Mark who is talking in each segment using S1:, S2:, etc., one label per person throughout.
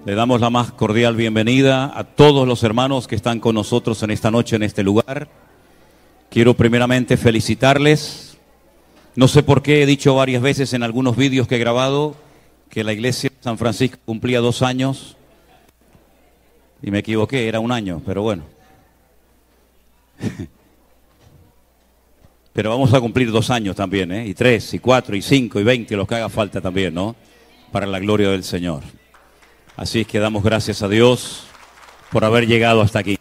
S1: Le damos la más cordial bienvenida a todos los hermanos que están con nosotros en esta noche, en este lugar. Quiero primeramente felicitarles. No sé por qué he dicho varias veces en algunos vídeos que he grabado que la iglesia de San Francisco cumplía 2 años. Y me equivoqué, era 1 año, pero bueno. Pero vamos a cumplir 2 años también, ¿eh? Y 3, y 4, y 5, y 20, los que haga falta también, ¿no? Para la gloria del Señor. Así es que damos gracias a Dios por haber llegado hasta aquí.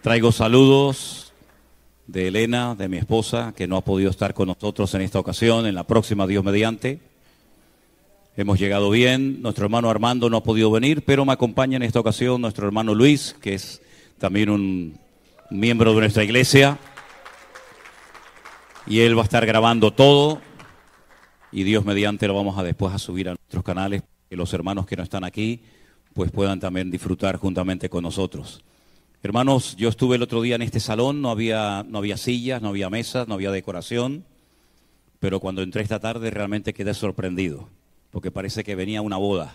S1: Traigo saludos de Elena, de mi esposa, que no ha podido estar con nosotros en esta ocasión, en la próxima, Dios mediante. Hemos llegado bien, nuestro hermano Armando no ha podido venir, pero me acompaña en esta ocasión nuestro hermano Luis, que es también un miembro de nuestra iglesia. Y él va a estar grabando todo, y Dios mediante lo vamos a después a subir a nuestros canales, que los hermanos que no están aquí pues puedan también disfrutar juntamente con nosotros. Hermanos, yo estuve el otro día en este salón, no había sillas, no había mesas, no había decoración, pero cuando entré esta tarde realmente quedé sorprendido, porque parece que venía una boda.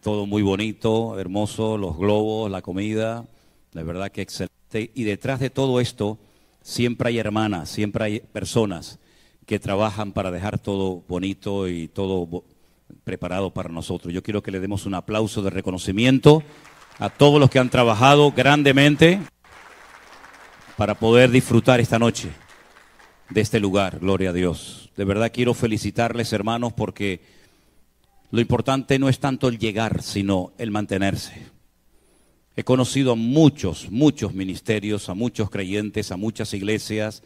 S1: Todo muy bonito, hermoso, los globos, la comida, la verdad que excelente. Y detrás de todo esto siempre hay hermanas, siempre hay personas que trabajan para dejar todo bonito y todo preparado para nosotros. Yo quiero que le demos un aplauso de reconocimiento a todos los que han trabajado grandemente para poder disfrutar esta noche de este lugar, gloria a Dios. De verdad quiero felicitarles, hermanos, porque lo importante no es tanto el llegar, sino el mantenerse. He conocido a muchos ministerios, a muchos creyentes, a muchas iglesias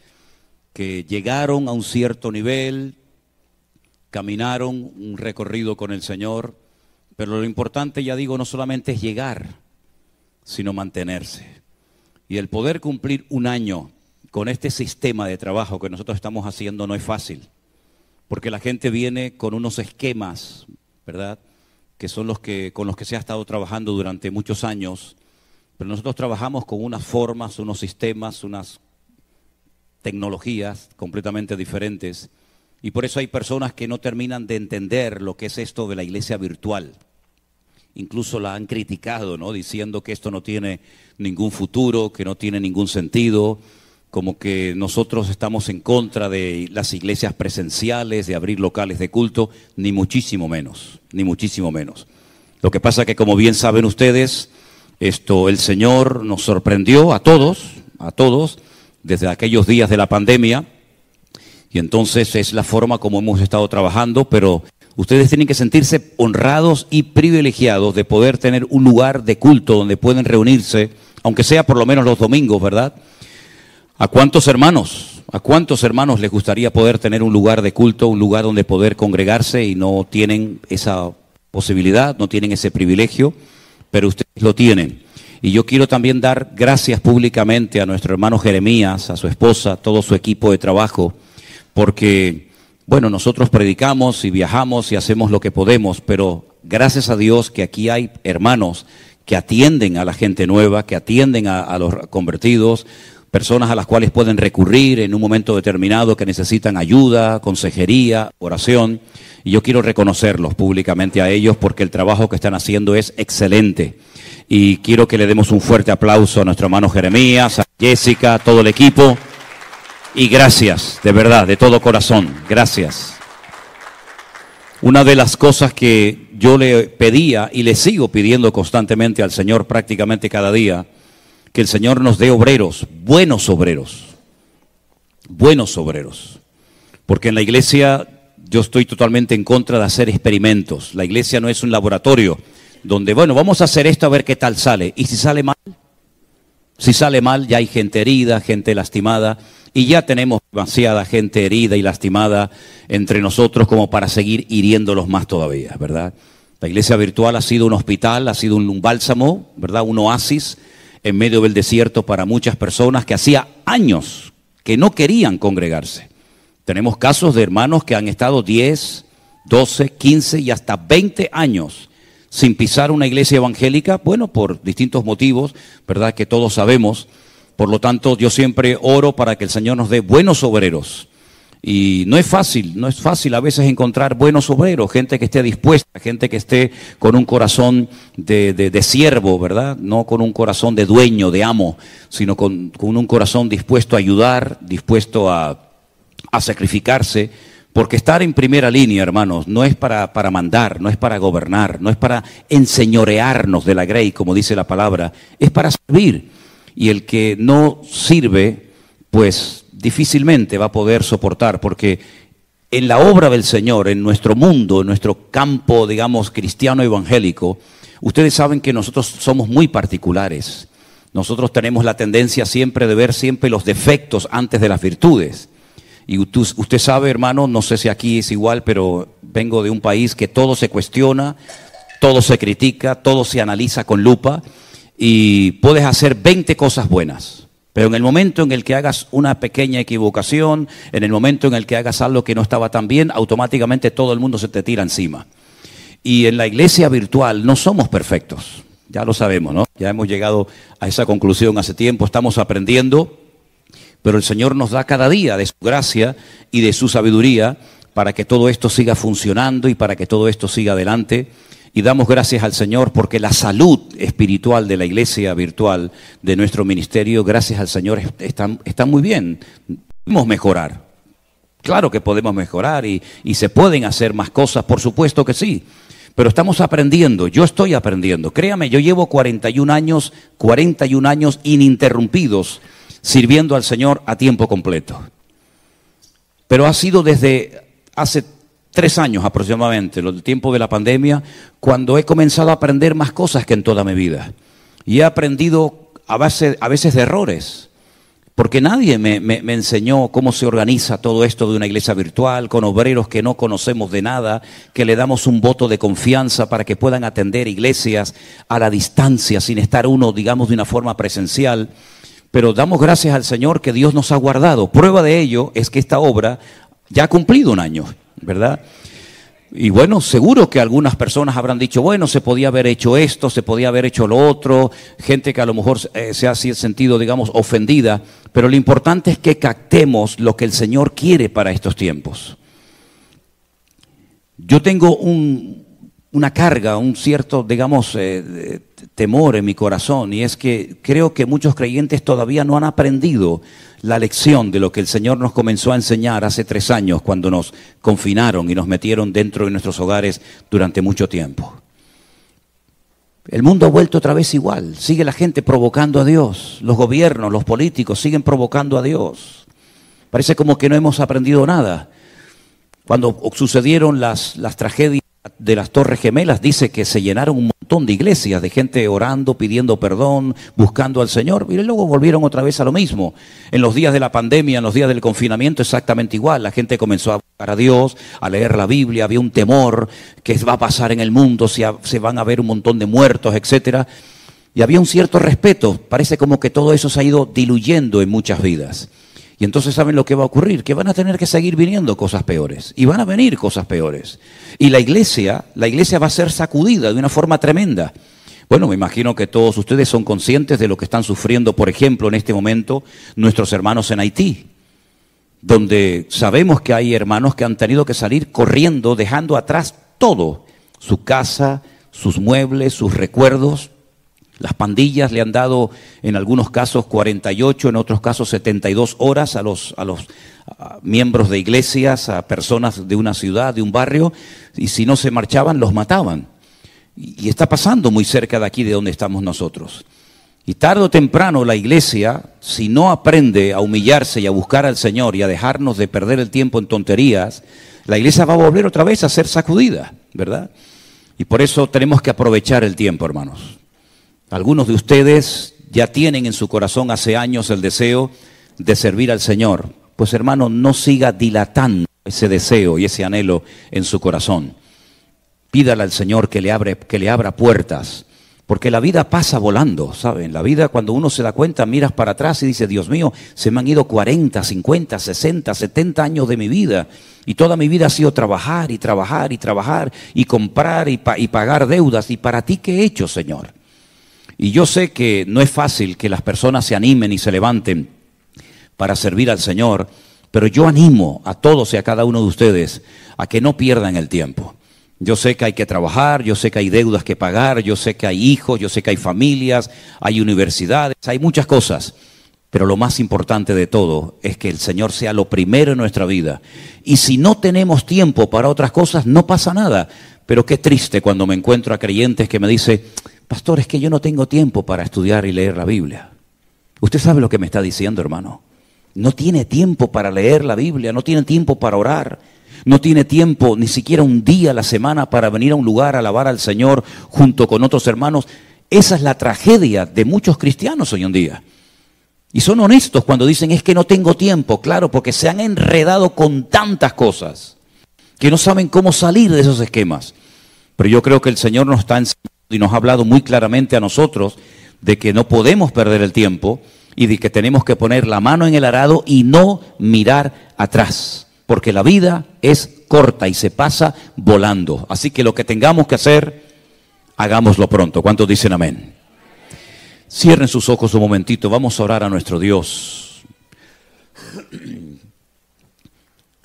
S1: que llegaron a un cierto nivel, caminaron un recorrido con el Señor, pero lo importante, ya digo, no solamente es llegar, sino mantenerse. Y el poder cumplir 1 año con este sistema de trabajo que nosotros estamos haciendo no es fácil, porque la gente viene con unos esquemas, ¿verdad?, que son con los que se ha estado trabajando durante muchos años, pero nosotros trabajamos con unas formas, unos sistemas, unas tecnologías completamente diferentes. Y por eso hay personas que no terminan de entender lo que es esto de la iglesia virtual. Incluso la han criticado, ¿no?, diciendo que esto no tiene ningún futuro, que no tiene ningún sentido, como que nosotros estamos en contra de las iglesias presenciales, de abrir locales de culto, ni muchísimo menos, ni muchísimo menos. Lo que pasa que, como bien saben ustedes, el Señor nos sorprendió a todos, desde aquellos días de la pandemia. Y entonces es la forma como hemos estado trabajando, pero ustedes tienen que sentirse honrados y privilegiados de poder tener un lugar de culto donde pueden reunirse, aunque sea por lo menos los domingos, ¿verdad? ¿A cuántos hermanos les gustaría poder tener un lugar de culto, un lugar donde poder congregarse y no tienen esa posibilidad, no tienen ese privilegio, pero ustedes lo tienen? Y yo quiero también dar gracias públicamente a nuestro hermano Jeremías, a su esposa, a todo su equipo de trabajo, porque, bueno, nosotros predicamos y viajamos y hacemos lo que podemos, pero gracias a Dios que aquí hay hermanos que atienden a la gente nueva, que atienden a los convertidos, personas a las cuales pueden recurrir en un momento determinado que necesitan ayuda, consejería, oración. Y yo quiero reconocerlos públicamente a ellos porque el trabajo que están haciendo es excelente. Y quiero que le demos un fuerte aplauso a nuestro hermano Jeremías, a Jessica, a todo el equipo. Y gracias, de verdad, de todo corazón, gracias. Una de las cosas que yo le pedía y le sigo pidiendo constantemente al Señor prácticamente cada día, que el Señor nos dé obreros, buenos obreros, porque en la iglesia yo estoy totalmente en contra de hacer experimentos. La iglesia no es un laboratorio donde, bueno, vamos a hacer esto a ver qué tal sale. ¿Y si sale mal? Si sale mal, ya hay gente herida, gente lastimada, y ya tenemos demasiada gente herida y lastimada entre nosotros como para seguir hiriéndolos más todavía, ¿verdad? La iglesia virtual ha sido un hospital, ha sido un bálsamo, ¿verdad?, un oasis en medio del desierto para muchas personas que hacía años que no querían congregarse. Tenemos casos de hermanos que han estado 10, 12, 15 y hasta 20 años sin pisar una iglesia evangélica, bueno, por distintos motivos, ¿verdad?, que todos sabemos. Por lo tanto, yo siempre oro para que el Señor nos dé buenos obreros Y no es fácil a veces encontrar buenos obreros, gente que esté dispuesta, gente que esté con un corazón de siervo, ¿verdad? No con un corazón de dueño, de amo, sino con un corazón dispuesto a ayudar, dispuesto a sacrificarse, porque estar en primera línea, hermanos, no es para mandar, no es para gobernar, no es para enseñorearnos de la grey, como dice la palabra, es para servir. Y el que no sirve, pues difícilmente va a poder soportar, porque en la obra del Señor, en nuestro mundo, en nuestro campo, digamos, cristiano evangélico, ustedes saben que nosotros somos muy particulares. Nosotros tenemos la tendencia siempre de ver siempre los defectos antes de las virtudes. Y usted sabe, hermano, no sé si aquí es igual, pero vengo de un país que todo se cuestiona, todo se critica, todo se analiza con lupa, y puedes hacer 20 cosas buenas. Pero en el momento en el que hagas una pequeña equivocación, en el momento en el que hagas algo que no estaba tan bien, automáticamente todo el mundo se te tira encima. Y en la iglesia virtual no somos perfectos, ya lo sabemos, ¿no? Ya hemos llegado a esa conclusión hace tiempo, estamos aprendiendo, pero el Señor nos da cada día de su gracia y de su sabiduría para que todo esto siga funcionando y para que todo esto siga adelante. Y damos gracias al Señor porque la salud espiritual de la iglesia virtual, de nuestro ministerio, gracias al Señor, está muy bien. Podemos mejorar. Claro que podemos mejorar y se pueden hacer más cosas, por supuesto que sí. Pero estamos aprendiendo, yo estoy aprendiendo. Créame, yo llevo 41 años ininterrumpidos sirviendo al Señor a tiempo completo. Pero ha sido desde hace 3 años aproximadamente, el tiempo de la pandemia, cuando he comenzado a aprender más cosas que en toda mi vida. Y he aprendido a veces de errores, porque nadie me enseñó cómo se organiza todo esto de una iglesia virtual, con obreros que no conocemos de nada, que le damos un voto de confianza para que puedan atender iglesias a la distancia, sin estar uno, digamos, de una forma presencial. Pero damos gracias al Señor que Dios nos ha guardado. Prueba de ello es que esta obra ya ha cumplido 1 año, ¿verdad? Y bueno, seguro que algunas personas habrán dicho, bueno, se podía haber hecho esto, se podía haber hecho lo otro, gente que a lo mejor se ha sentido, digamos, ofendida, pero lo importante es que captemos lo que el Señor quiere para estos tiempos. Yo tengo una carga, un cierto, digamos, temor en mi corazón, y es que creo que muchos creyentes todavía no han aprendido la lección de lo que el Señor nos comenzó a enseñar hace 3 años cuando nos confinaron y nos metieron dentro de nuestros hogares durante mucho tiempo. El mundo ha vuelto otra vez igual, sigue la gente provocando a Dios, los gobiernos, los políticos siguen provocando a Dios. Parece como que no hemos aprendido nada. Cuando sucedieron las tragedias de las Torres Gemelas, dice que se llenaron un montón de iglesias, de gente orando, pidiendo perdón, buscando al Señor, y luego volvieron otra vez a lo mismo. En los días de la pandemia, en los días del confinamiento, exactamente igual. La gente comenzó a buscar a Dios, a leer la Biblia, había un temor que va a pasar en el mundo, se van a ver un montón de muertos, etcétera. Y había un cierto respeto. Parece como que todo eso se ha ido diluyendo en muchas vidas. Y entonces saben lo que va a ocurrir, que van a tener que seguir viniendo cosas peores, y van a venir cosas peores. Y la iglesia va a ser sacudida de una forma tremenda. Bueno, me imagino que todos ustedes son conscientes de lo que están sufriendo, por ejemplo, en este momento, nuestros hermanos en Haití, donde sabemos que hay hermanos que han tenido que salir corriendo, dejando atrás todo, su casa, sus muebles, sus recuerdos. Las pandillas le han dado en algunos casos 48, en otros casos 72 horas a los miembros de iglesias, a personas de una ciudad, de un barrio, y si no se marchaban los mataban. Y está pasando muy cerca de aquí de donde estamos nosotros. Y tarde o temprano la iglesia, si no aprende a humillarse y a buscar al Señor y a dejarnos de perder el tiempo en tonterías, la iglesia va a volver otra vez a ser sacudida, ¿verdad? Y por eso tenemos que aprovechar el tiempo, hermanos. Algunos de ustedes ya tienen en su corazón hace años el deseo de servir al Señor. Pues hermano, no siga dilatando ese deseo y ese anhelo en su corazón. Pídale al Señor que le abra puertas, porque la vida pasa volando, ¿saben? La vida, cuando uno se da cuenta, miras para atrás y dice, Dios mío, se me han ido 40, 50, 60, 70 años de mi vida, y toda mi vida ha sido trabajar y trabajar y trabajar, y comprar y pagar deudas, y ¿para ti qué he hecho, Señor? Y yo sé que no es fácil que las personas se animen y se levanten para servir al Señor, Pero yo animo a todos y a cada uno de ustedes a que no pierdan el tiempo. Yo sé que hay que trabajar, yo sé que hay deudas que pagar, yo sé que hay hijos, yo sé que hay familias, hay universidades, hay muchas cosas. Pero lo más importante de todo es que el Señor sea lo primero en nuestra vida. Y si no tenemos tiempo para otras cosas, no pasa nada. Pero qué triste cuando me encuentro a creyentes que me dicen, pastor, es que yo no tengo tiempo para estudiar y leer la Biblia. Usted sabe lo que me está diciendo, hermano. No tiene tiempo para leer la Biblia, no tiene tiempo para orar. No tiene tiempo ni siquiera un día a la semana para venir a un lugar a alabar al Señor junto con otros hermanos. Esa es la tragedia de muchos cristianos hoy en día. Y son honestos cuando dicen, es que no tengo tiempo. Claro, porque se han enredado con tantas cosas que no saben cómo salir de esos esquemas. Pero yo creo que el Señor nos está enseñando y nos ha hablado muy claramente a nosotros de que no podemos perder el tiempo y de que tenemos que poner la mano en el arado y no mirar atrás. Porque la vida es corta y se pasa volando. Así que lo que tengamos que hacer, hagámoslo pronto. ¿Cuántos dicen amén? Cierren sus ojos un momentito. Vamos a orar a nuestro Dios.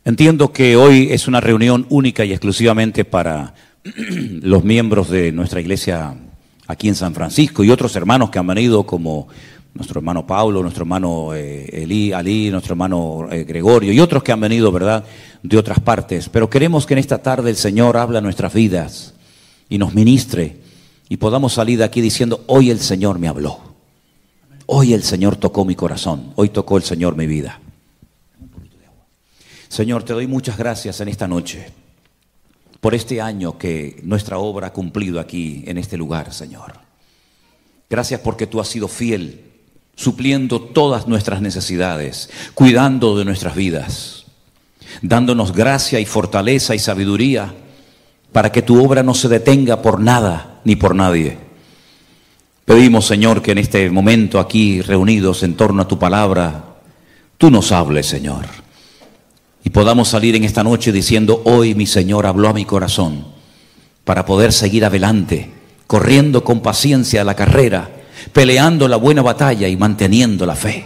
S1: Entiendo que hoy es una reunión única y exclusivamente para los miembros de nuestra iglesia aquí en San Francisco y otros hermanos que han venido como nuestro hermano Pablo, nuestro hermano Ali, nuestro hermano Gregorio y otros que han venido, ¿verdad?, de otras partes. Pero queremos que en esta tarde el Señor hable a nuestras vidas y nos ministre y podamos salir de aquí diciendo, hoy el Señor me habló. Hoy el Señor tocó mi corazón. Hoy tocó el Señor mi vida. Señor, te doy muchas gracias en esta noche por este año que nuestra obra ha cumplido aquí en este lugar, Señor. Gracias porque tú has sido fiel, supliendo todas nuestras necesidades, cuidando de nuestras vidas, dándonos gracia y fortaleza y sabiduría para que tu obra no se detenga por nada ni por nadie. Pedimos, Señor, que en este momento aquí reunidos en torno a tu palabra, tú nos hables, Señor, y podamos salir en esta noche diciendo, hoy mi Señor habló a mi corazón para poder seguir adelante, corriendo con paciencia la carrera, peleando la buena batalla y manteniendo la fe.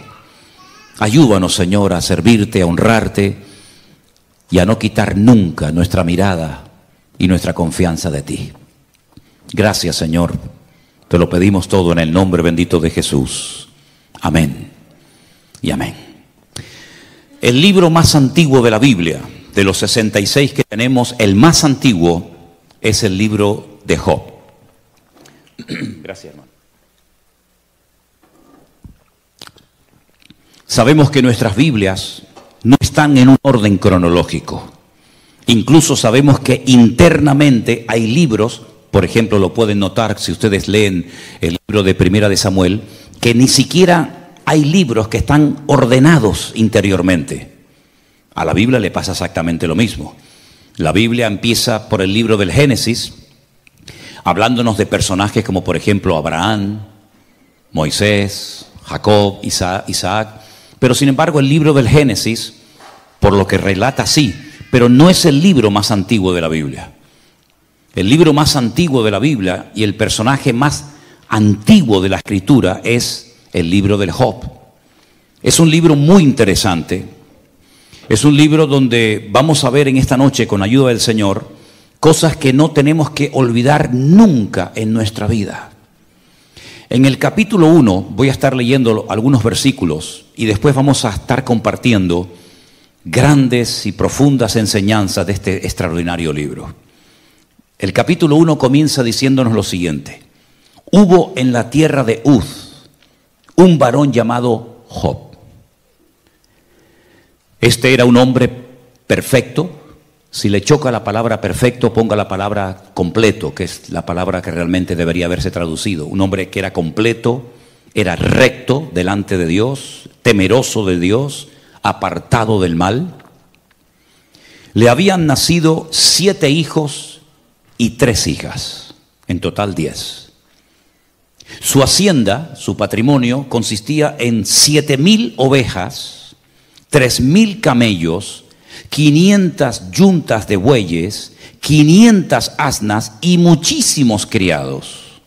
S1: Ayúdanos, Señor, a servirte, a honrarte y a no quitar nunca nuestra mirada y nuestra confianza de ti. Gracias, Señor. Te lo pedimos todo en el nombre bendito de Jesús. Amén y amén. El libro más antiguo de la Biblia, de los 66 que tenemos, el más antiguo es el libro de Job. Gracias, hermano. Sabemos que nuestras Biblias no están en un orden cronológico. Incluso sabemos que internamente hay libros, por ejemplo, lo pueden notar si ustedes leen el libro de Primera de Samuel, que ni siquiera hay libros que están ordenados interiormente. A la Biblia le pasa exactamente lo mismo. La Biblia empieza por el libro del Génesis, hablándonos de personajes como por ejemplo Abraham, Moisés, Jacob, Isaac. Pero sin embargo el libro del Génesis, por lo que relata sí, pero no es el libro más antiguo de la Biblia. El libro más antiguo de la Biblia y el personaje más antiguo de la Escritura es el libro del Job. Es un libro muy interesante. Es un libro donde vamos a ver en esta noche, con ayuda del Señor, cosas que no tenemos que olvidar nunca en nuestra vida. En el capítulo 1 voy a estar leyendo algunos versículos y después vamos a estar compartiendo grandes y profundas enseñanzas de este extraordinario libro. El capítulo 1 comienza diciéndonos lo siguiente: hubo en la tierra de Uz un varón llamado Job. Este era un hombre perfecto. Si le choca la palabra perfecto, ponga la palabra completo, que es la palabra que realmente debería haberse traducido. Un hombre que era completo, era recto delante de Dios, temeroso de Dios, apartado del mal. Le habían nacido 7 hijos y 3 hijas, en total 10. Su hacienda, su patrimonio, consistía en 7,000 ovejas, 3,000 camellos, 500 yuntas de bueyes, 500 asnas y muchísimos criados.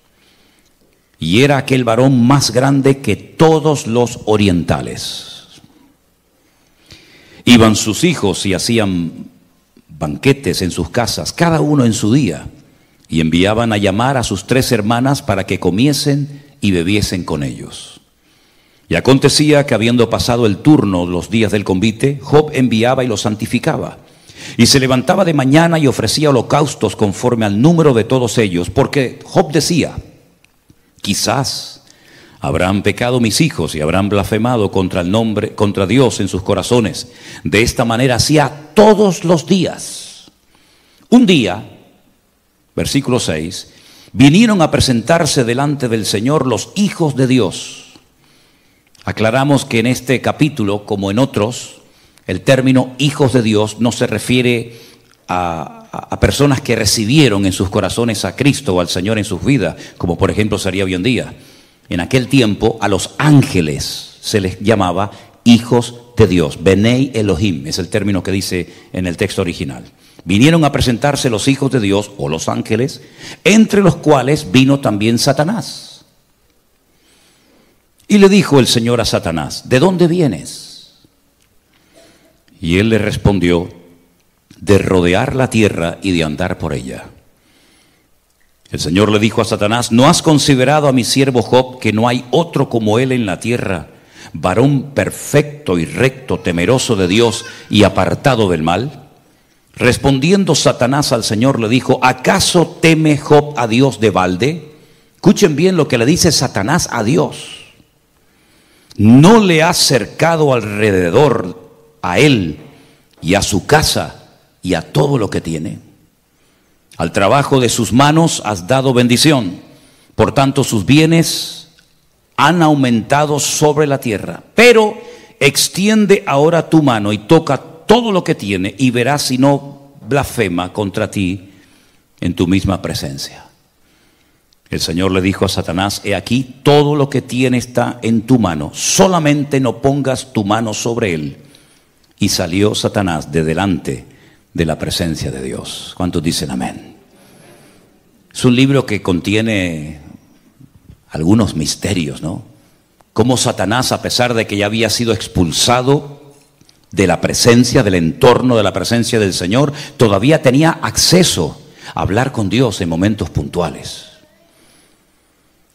S1: Y era aquel varón más grande que todos los orientales. Iban sus hijos y hacían banquetes en sus casas, cada uno en su día, y enviaban a llamar a sus 3 hermanas para que comiesen y bebiesen con ellos. Y acontecía que habiendo pasado el turno los días del convite, Job enviaba y los santificaba. Y se levantaba de mañana y ofrecía holocaustos conforme al número de todos ellos, porque Job decía: quizás habrán pecado mis hijos y habrán blasfemado contra Dios en sus corazones. De esta manera hacía todos los días. Un día, versículo 6, vinieron a presentarse delante del Señor los hijos de Dios. Aclaramos que en este capítulo, como en otros, el término hijos de Dios no se refiere a personas que recibieron en sus corazones a Cristo o al Señor en sus vidas, como por ejemplo sería hoy en día. En aquel tiempo a los ángeles se les llamaba hijos de Dios. Benei Elohim es el término que dice en el texto original. Vinieron a presentarse los hijos de Dios o los ángeles, entre los cuales vino también Satanás. Y le dijo el Señor a Satanás: ¿de dónde vienes? Y él le respondió: de rodear la tierra y de andar por ella. El Señor le dijo a Satanás: ¿no has considerado a mi siervo Job, que no hay otro como él en la tierra, varón perfecto y recto, temeroso de Dios y apartado del mal? Respondiendo Satanás al Señor le dijo: ¿acaso teme Job a Dios de balde? Escuchen bien lo que le dice Satanás a Dios. ¿No le has cercado alrededor a él y a su casa y a todo lo que tiene? Al trabajo de sus manos has dado bendición, por tanto sus bienes han aumentado sobre la tierra. Pero extiende ahora tu mano y toca todo lo que tiene, y verás si no blasfema contra ti en tu misma presencia. El Señor le dijo a Satanás: he aquí, todo lo que tiene está en tu mano, solamente no pongas tu mano sobre él. Y salió Satanás de delante de la presencia de Dios. ¿Cuántos dicen amén? Es un libro que contiene algunos misterios, ¿no? Cómo Satanás, a pesar de que ya había sido expulsado de la presencia, del entorno de la presencia del Señor, todavía tenía acceso a hablar con Dios en momentos puntuales.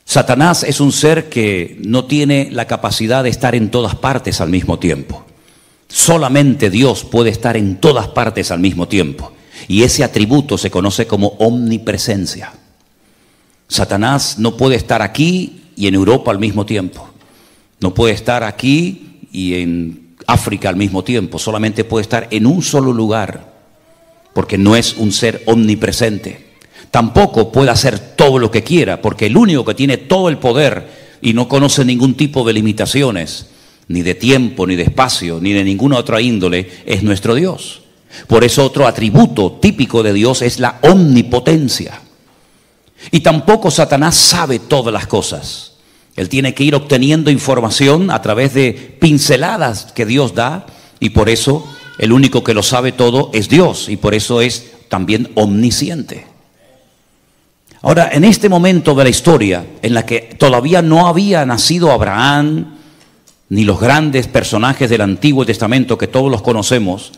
S1: Satanás es un ser que no tiene la capacidad de estar en todas partes al mismo tiempo. Solamente Dios puede estar en todas partes al mismo tiempo. Y ese atributo se conoce como omnipresencia. Satanás no puede estar aquí y en Europa al mismo tiempo. No puede estar aquí y en África al mismo tiempo. Solamente puede estar en un solo lugar, porque no es un ser omnipresente. Tampoco puede hacer todo lo que quiera, porque el único que tiene todo el poder y no conoce ningún tipo de limitaciones, ni de tiempo, ni de espacio, ni de ninguna otra índole, es nuestro Dios. Por eso otro atributo típico de Dios es la omnipotencia. Y tampoco Satanás sabe todas las cosas. Él tiene que ir obteniendo información a través de pinceladas que Dios da, y por eso el único que lo sabe todo es Dios, y por eso es también omnisciente. Ahora, en este momento de la historia, en la que todavía no había nacido Abraham, ni los grandes personajes del Antiguo Testamento que todos los conocemos,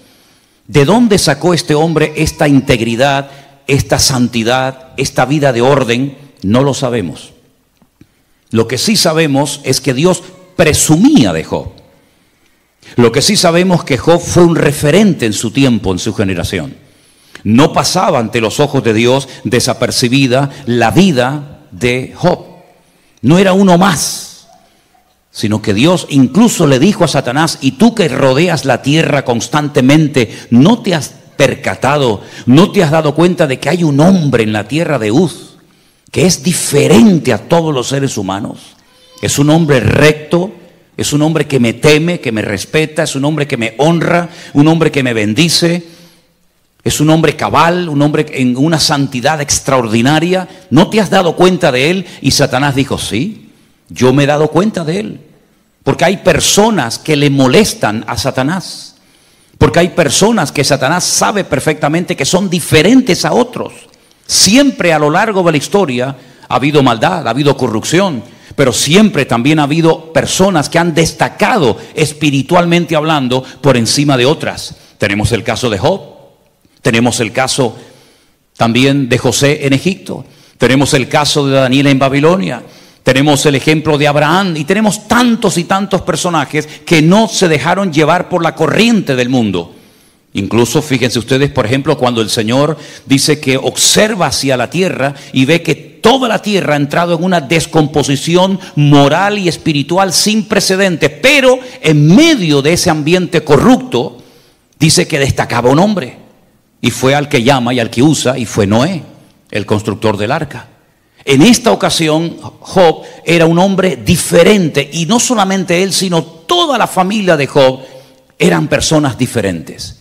S1: ¿de dónde sacó este hombre esta integridad, esta santidad, esta vida de orden? No lo sabemos. Lo que sí sabemos es que Dios presumía de Job. Lo que sí sabemos es que Job fue un referente en su tiempo, en su generación. No pasaba ante los ojos de Dios desapercibida la vida de Job. No era uno más, sino que Dios incluso le dijo a Satanás: y tú que rodeas la tierra constantemente, ¿no te has percatado, no te has dado cuenta de que hay un hombre en la tierra de Uz que es diferente a todos los seres humanos? Es un hombre recto, es un hombre que me teme, que me respeta, es un hombre que me honra, un hombre que me bendice. Es un hombre cabal, un hombre en una santidad extraordinaria. ¿No te has dado cuenta de él? Y Satanás dijo: sí, yo me he dado cuenta de él. Porque hay personas que le molestan a Satanás. Porque hay personas que Satanás sabe perfectamente que son diferentes a otros. Siempre a lo largo de la historia ha habido maldad, ha habido corrupción. pero siempre también ha habido personas que han destacado espiritualmente hablando por encima de otras. Tenemos el caso de Job, tenemos el caso también de José en Egipto, tenemos el caso de Daniel en Babilonia, tenemos el ejemplo de Abraham y tenemos tantos y tantos personajes que no se dejaron llevar por la corriente del mundo. Incluso fíjense ustedes, por ejemplo, cuando el Señor dice que observa hacia la tierra y ve que toda la tierra ha entrado en una descomposición moral y espiritual sin precedentes, pero en medio de ese ambiente corrupto, dice que destacaba un hombre, y fue al que llama y al que usa, y fue Noé, el constructor del arca. En esta ocasión, Job era un hombre diferente, y no solamente él, sino toda la familia de Job eran personas diferentes.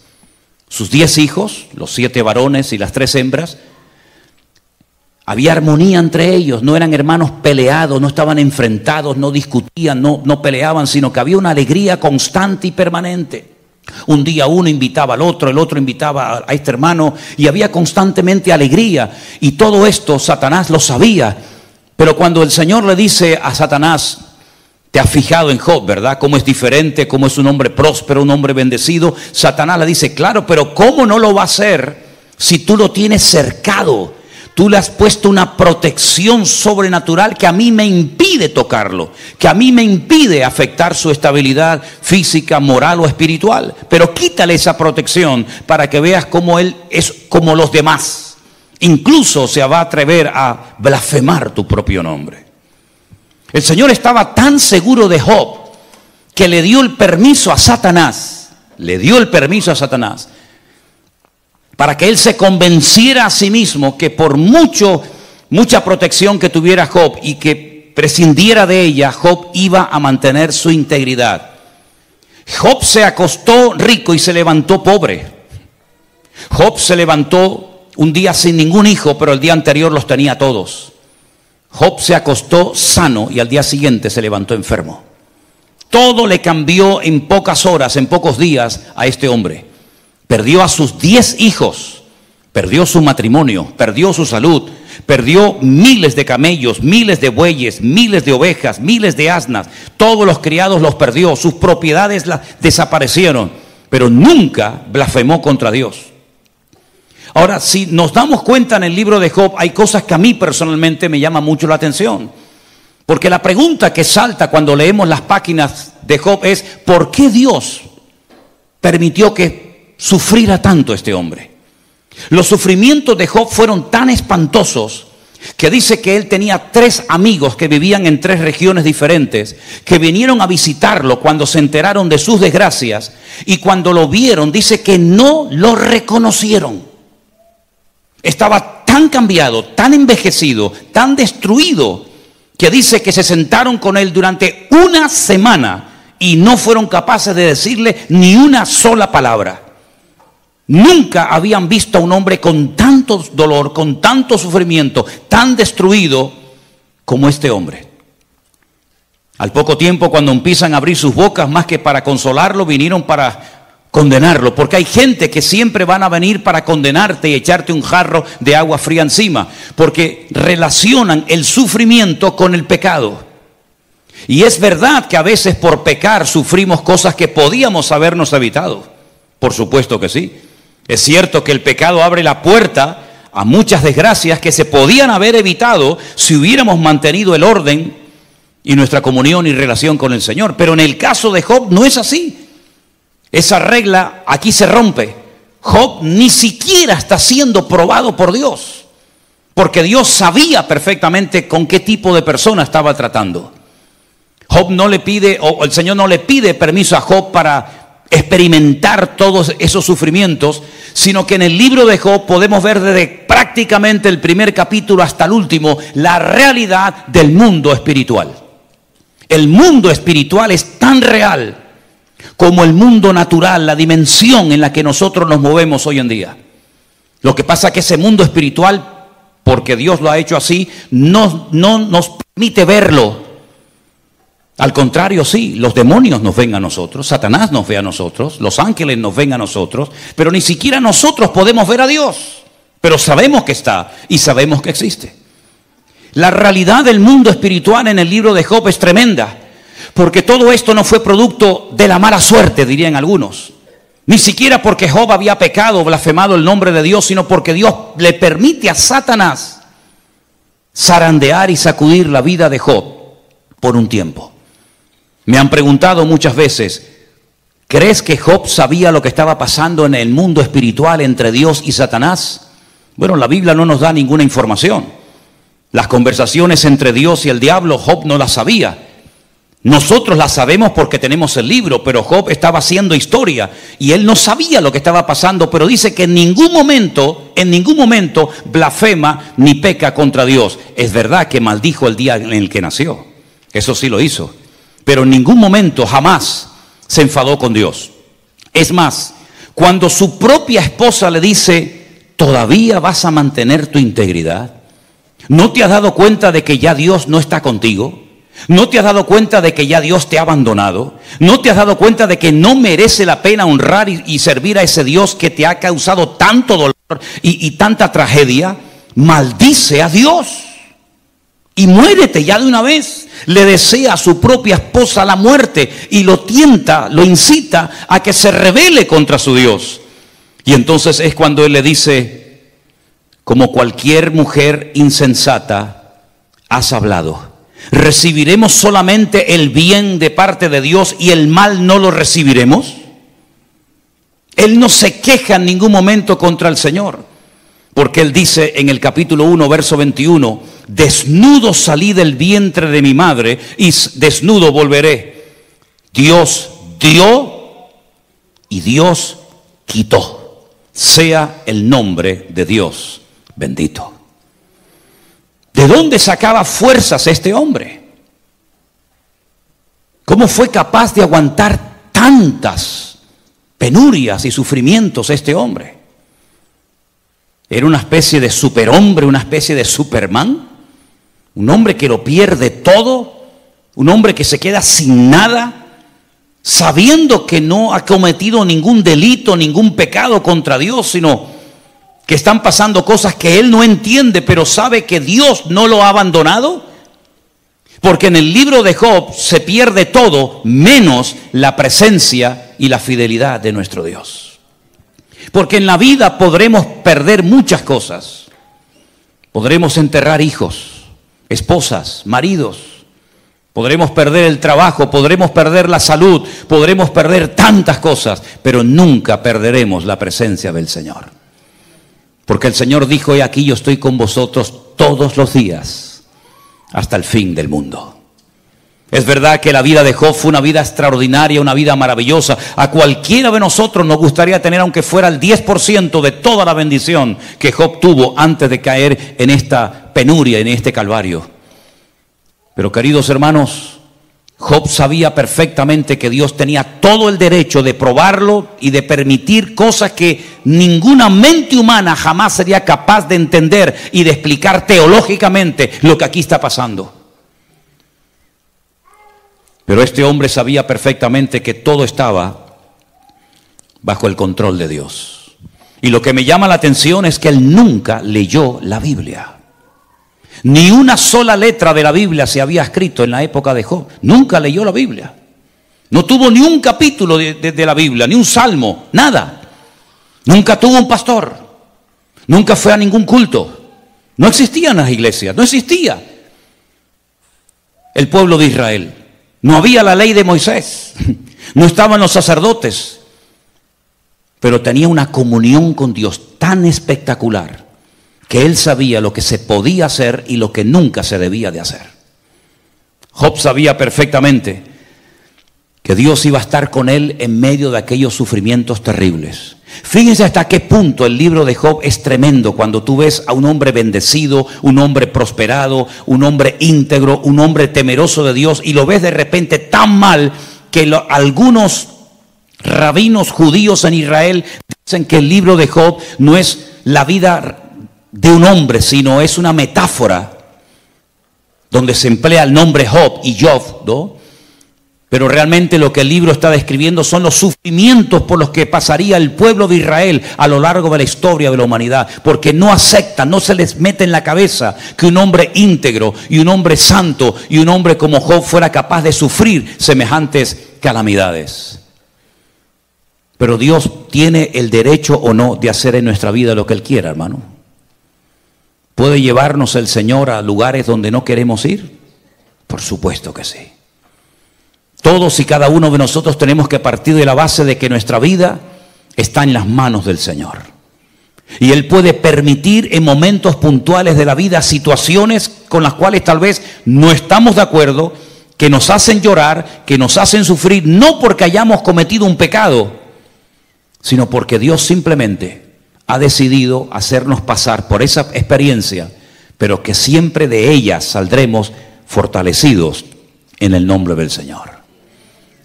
S1: Sus 10 hijos, los 7 varones y las 3 hembras, había armonía entre ellos, no eran hermanos peleados, no estaban enfrentados, no discutían, no peleaban, sino que había una alegría constante y permanente. Un día uno invitaba al otro, el otro invitaba a este hermano y había constantemente alegría. Y todo esto Satanás lo sabía. Pero cuando el Señor le dice a Satanás, te has fijado en Job, ¿verdad? Cómo es diferente, cómo es un hombre próspero, un hombre bendecido. Satanás le dice, claro, pero ¿cómo no lo va a hacer si tú lo tienes cercado? Tú le has puesto una protección sobrenatural que a mí me impide tocarlo, que a mí me impide afectar su estabilidad física, moral o espiritual. Pero quítale esa protección para que veas cómo él es como los demás. Incluso se va a atrever a blasfemar tu propio nombre. El Señor estaba tan seguro de Job que le dio el permiso a Satanás, para que él se convenciera a sí mismo que por mucha protección que tuviera Job y que prescindiera de ella, Job iba a mantener su integridad. Job se acostó rico y se levantó pobre. Job se levantó un día sin ningún hijo, pero el día anterior los tenía todos. Job se acostó sano y al día siguiente se levantó enfermo. Todo le cambió en pocas horas, en pocos días a este hombre. Perdió a sus 10 hijos, perdió su matrimonio, perdió su salud, perdió miles de camellos, miles de bueyes, miles de ovejas, miles de asnas. Todos los criados los perdió, sus propiedades desaparecieron, pero nunca blasfemó contra Dios. Ahora, si nos damos cuenta en el libro de Job, hay cosas que a mí personalmente me llaman mucho la atención. Porque la pregunta que salta cuando leemos las páginas de Job es, ¿por qué Dios permitió que sufriera tanto este hombre? Los sufrimientos de Job fueron tan espantosos que dice que él tenía 3 amigos que vivían en 3 regiones diferentes, que vinieron a visitarlo cuando se enteraron de sus desgracias, y cuando lo vieron, dice que no lo reconocieron. Estaba tan cambiado, tan envejecido, tan destruido, que dice que se sentaron con él durante una semana y no fueron capaces de decirle ni una sola palabra. Nunca habían visto a un hombre con tanto dolor, con tanto sufrimiento, tan destruido como este hombre. Al poco tiempo, cuando empiezan a abrir sus bocas, más que para consolarlo, vinieron para condenarlo, porque hay gente que siempre van a venir para condenarte y echarte un jarro de agua fría encima, porque relacionan el sufrimiento con el pecado. Y es verdad que a veces por pecar sufrimos cosas que podíamos habernos evitado. Por supuesto que sí. Es cierto que el pecado abre la puerta a muchas desgracias que se podían haber evitado si hubiéramos mantenido el orden y nuestra comunión y relación con el Señor. Pero en el caso de Job no es así. Esa regla aquí se rompe. Job ni siquiera está siendo probado por Dios, porque Dios sabía perfectamente con qué tipo de persona estaba tratando. Job no le pide, o el Señor no le pide permiso a Job para experimentar todos esos sufrimientos, sino que en el libro de Job podemos ver desde prácticamente el primer capítulo hasta el último la realidad del mundo espiritual. El mundo espiritual es tan real como el mundo natural, la dimensión en la que nosotros nos movemos hoy en día. Lo que pasa es que ese mundo espiritual, porque Dios lo ha hecho así, no nos permite verlo. Al contrario, sí, los demonios nos ven a nosotros, Satanás nos ve a nosotros, los ángeles nos ven a nosotros, pero ni siquiera nosotros podemos ver a Dios. Pero sabemos que está y sabemos que existe. La realidad del mundo espiritual en el libro de Job es tremenda, porque todo esto no fue producto de la mala suerte, dirían algunos. Ni siquiera porque Job había pecado, blasfemado el nombre de Dios, sino porque Dios le permite a Satanás zarandear y sacudir la vida de Job por un tiempo. Me han preguntado muchas veces, ¿crees que Job sabía lo que estaba pasando en el mundo espiritual entre Dios y Satanás? Bueno, la Biblia no nos da ninguna información. Las conversaciones entre Dios y el diablo, Job no las sabía. Nosotros las sabemos porque tenemos el libro, pero Job estaba haciendo historia y él no sabía lo que estaba pasando, pero dice que en ningún momento blasfema ni peca contra Dios. Es verdad que maldijo el día en el que nació, eso sí lo hizo, pero en ningún momento, jamás se enfadó con Dios. Es más, cuando su propia esposa le dice, ¿todavía vas a mantener tu integridad? ¿No te has dado cuenta de que ya Dios no está contigo? ¿No te has dado cuenta de que ya Dios te ha abandonado? ¿No te has dado cuenta de que no merece la pena honrar y servir a ese Dios que te ha causado tanto dolor y tanta tragedia? Maldice a Dios y muérete ya de una vez. Le desea a su propia esposa la muerte y lo tienta, lo incita a que se rebele contra su Dios. Y entonces es cuando él le dice, como cualquier mujer insensata, has hablado. ¿Recibiremos solamente el bien de parte de Dios y el mal no lo recibiremos? Él no se queja en ningún momento contra el Señor, porque él dice en el capítulo 1, verso 21, desnudo salí del vientre de mi madre y desnudo volveré. Dios dio y Dios quitó. Sea el nombre de Dios bendito. ¿De dónde sacaba fuerzas este hombre? ¿Cómo fue capaz de aguantar tantas penurias y sufrimientos este hombre? ¿Era una especie de superhombre, una especie de Superman? ¿Un hombre que lo pierde todo? ¿Un hombre que se queda sin nada? Sabiendo que no ha cometido ningún delito, ningún pecado contra Dios, sino que están pasando cosas que él no entiende, pero sabe que Dios no lo ha abandonado. Porque en el libro de Job se pierde todo, menos la presencia y la fidelidad de nuestro Dios. Porque en la vida podremos perder muchas cosas. Podremos enterrar hijos, esposas, maridos. Podremos perder el trabajo, podremos perder la salud, podremos perder tantas cosas, pero nunca perderemos la presencia del Señor. Porque el Señor dijo, he aquí yo estoy con vosotros todos los días hasta el fin del mundo. Es verdad que la vida de Job fue una vida extraordinaria, una vida maravillosa. A cualquiera de nosotros nos gustaría tener, aunque fuera el 10% de toda la bendición que Job tuvo antes de caer en esta penuria, en este calvario. Pero queridos hermanos, Job sabía perfectamente que Dios tenía todo el derecho de probarlo y de permitir cosas que ninguna mente humana jamás sería capaz de entender y de explicar teológicamente lo que aquí está pasando. Pero este hombre sabía perfectamente que todo estaba bajo el control de Dios. Y lo que me llama la atención es que él nunca leyó la Biblia. Ni una sola letra de la Biblia se había escrito en la época de Job. Nunca leyó la Biblia. No tuvo ni un capítulo de la Biblia, ni un salmo, nada. Nunca tuvo un pastor. Nunca fue a ningún culto. No existían las iglesias, no existía el pueblo de Israel. No había la ley de Moisés. No estaban los sacerdotes. Pero tenía una comunión con Dios tan espectacular que él sabía lo que se podía hacer y lo que nunca se debía de hacer. Job sabía perfectamente que Dios iba a estar con él en medio de aquellos sufrimientos terribles. Fíjense hasta qué punto el libro de Job es tremendo cuando tú ves a un hombre bendecido, un hombre prosperado, un hombre íntegro, un hombre temeroso de Dios, y lo ves de repente tan mal que algunos rabinos judíos en Israel dicen que el libro de Job no es la vida de un hombre, sino es una metáfora donde se emplea el nombre Job y Job, ¿no? Pero realmente lo que el libro está describiendo son los sufrimientos por los que pasaría el pueblo de Israel a lo largo de la historia de la humanidad, porque no aceptan, no se les mete en la cabeza que un hombre íntegro y un hombre santo y un hombre como Job fuera capaz de sufrir semejantes calamidades. Pero Dios tiene el derecho o no de hacer en nuestra vida lo que Él quiera, hermano. ¿Puede llevarnos el Señor a lugares donde no queremos ir? Por supuesto que sí. Todos y cada uno de nosotros tenemos que partir de la base de que nuestra vida está en las manos del Señor. Y Él puede permitir en momentos puntuales de la vida situaciones con las cuales tal vez no estamos de acuerdo, que nos hacen llorar, que nos hacen sufrir, no porque hayamos cometido un pecado, sino porque Dios simplemente ha decidido hacernos pasar por esa experiencia, pero que siempre de ella saldremos fortalecidos en el nombre del Señor.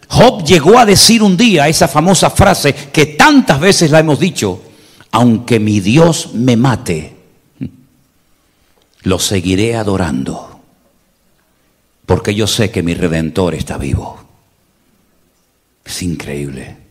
S1: Job llegó a decir un día esa famosa frase que tantas veces la hemos dicho: aunque mi Dios me mate, lo seguiré adorando, porque yo sé que mi Redentor está vivo. Es increíble.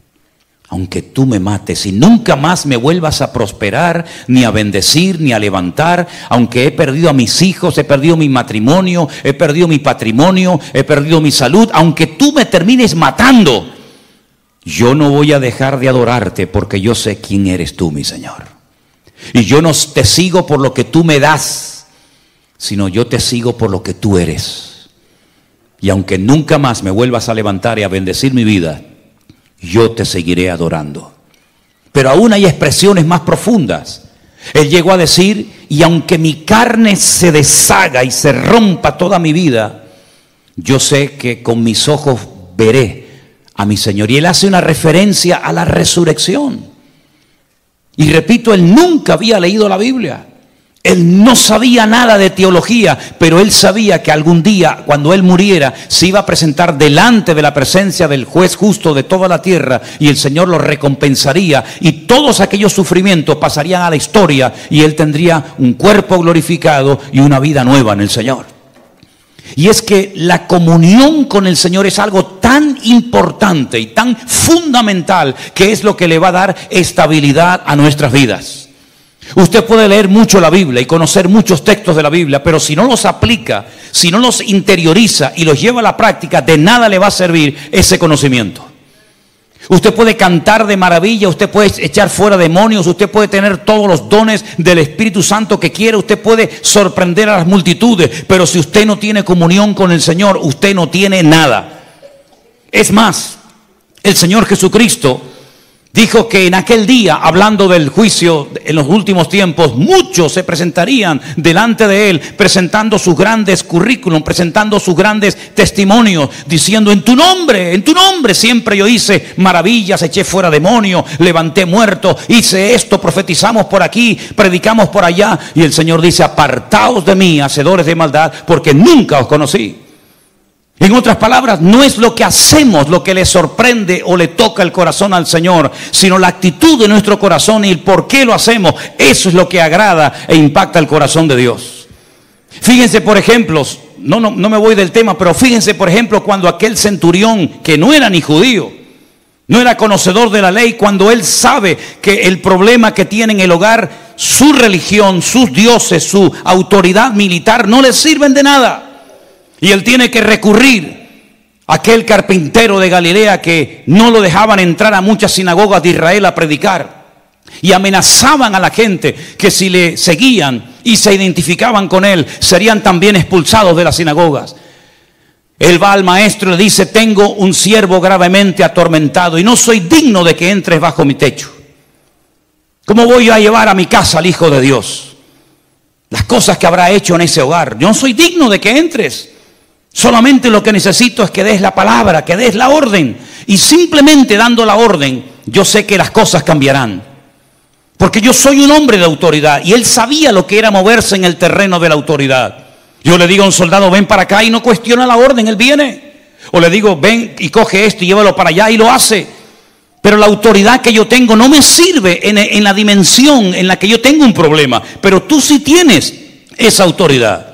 S1: Aunque tú me mates y nunca más me vuelvas a prosperar, ni a bendecir, ni a levantar, aunque he perdido a mis hijos, he perdido mi matrimonio, he perdido mi patrimonio, he perdido mi salud, aunque tú me termines matando, yo no voy a dejar de adorarte, porque yo sé quién eres tú, mi Señor. Y yo no te sigo por lo que tú me das, sino yo te sigo por lo que tú eres. Y aunque nunca más me vuelvas a levantar y a bendecir mi vida, yo te seguiré adorando. Pero aún hay expresiones más profundas. Él llegó a decir: y aunque mi carne se deshaga y se rompa toda mi vida, yo sé que con mis ojos veré a mi Señor. Y él hace una referencia a la resurrección. Y repito, él nunca había leído la Biblia. Él no sabía nada de teología, pero él sabía que algún día, cuando él muriera, se iba a presentar delante de la presencia del juez justo de toda la tierra, y el Señor lo recompensaría, y todos aquellos sufrimientos pasarían a la historia, y él tendría un cuerpo glorificado y una vida nueva en el Señor. Y es que la comunión con el Señor es algo tan importante y tan fundamental, que es lo que le va a dar estabilidad a nuestras vidas. Usted puede leer mucho la Biblia y conocer muchos textos de la Biblia, pero si no los aplica, si no los interioriza y los lleva a la práctica, de nada le va a servir ese conocimiento. Usted puede cantar de maravilla, usted puede echar fuera demonios, usted puede tener todos los dones del Espíritu Santo que quiera, usted puede sorprender a las multitudes, pero si usted no tiene comunión con el Señor, usted no tiene nada. Es más, el Señor Jesucristo dijo que en aquel día, hablando del juicio en los últimos tiempos, muchos se presentarían delante de Él, presentando sus grandes currículum, presentando sus grandes testimonios, diciendo: en tu nombre siempre yo hice maravillas, eché fuera demonios, levanté muertos, hice esto, profetizamos por aquí, predicamos por allá. Y el Señor dice: apartaos de mí, hacedores de maldad, porque nunca os conocí. En otras palabras, no es lo que hacemos lo que le sorprende o le toca el corazón al Señor, sino la actitud de nuestro corazón y el por qué lo hacemos. Eso es lo que agrada e impacta el corazón de Dios. Fíjense, por ejemplo, no me voy del tema, pero fíjense, por ejemplo, cuando aquel centurión, que no era ni judío, no era conocedor de la ley, cuando él sabe que el problema que tiene en el hogar, su religión, sus dioses, su autoridad militar no le sirven de nada. Y él tiene que recurrir a aquel carpintero de Galilea que no lo dejaban entrar a muchas sinagogas de Israel a predicar. Y amenazaban a la gente que si le seguían y se identificaban con él, serían también expulsados de las sinagogas. Él va al maestro y le dice: tengo un siervo gravemente atormentado y no soy digno de que entres bajo mi techo. ¿Cómo voy a llevar a mi casa al Hijo de Dios? Las cosas que habrá hecho en ese hogar. Yo no soy digno de que entres. Solamente lo que necesito es que des la palabra, que des la orden. Y simplemente dando la orden, yo sé que las cosas cambiarán. Porque yo soy un hombre de autoridad. Y él sabía lo que era moverse en el terreno de la autoridad. Yo le digo a un soldado: ven para acá, y no cuestiona la orden, él viene. O le digo: ven y coge esto y llévalo para allá, y lo hace. Pero la autoridad que yo tengo no me sirve en la dimensión en la que yo tengo un problema. Pero tú sí tienes esa autoridad.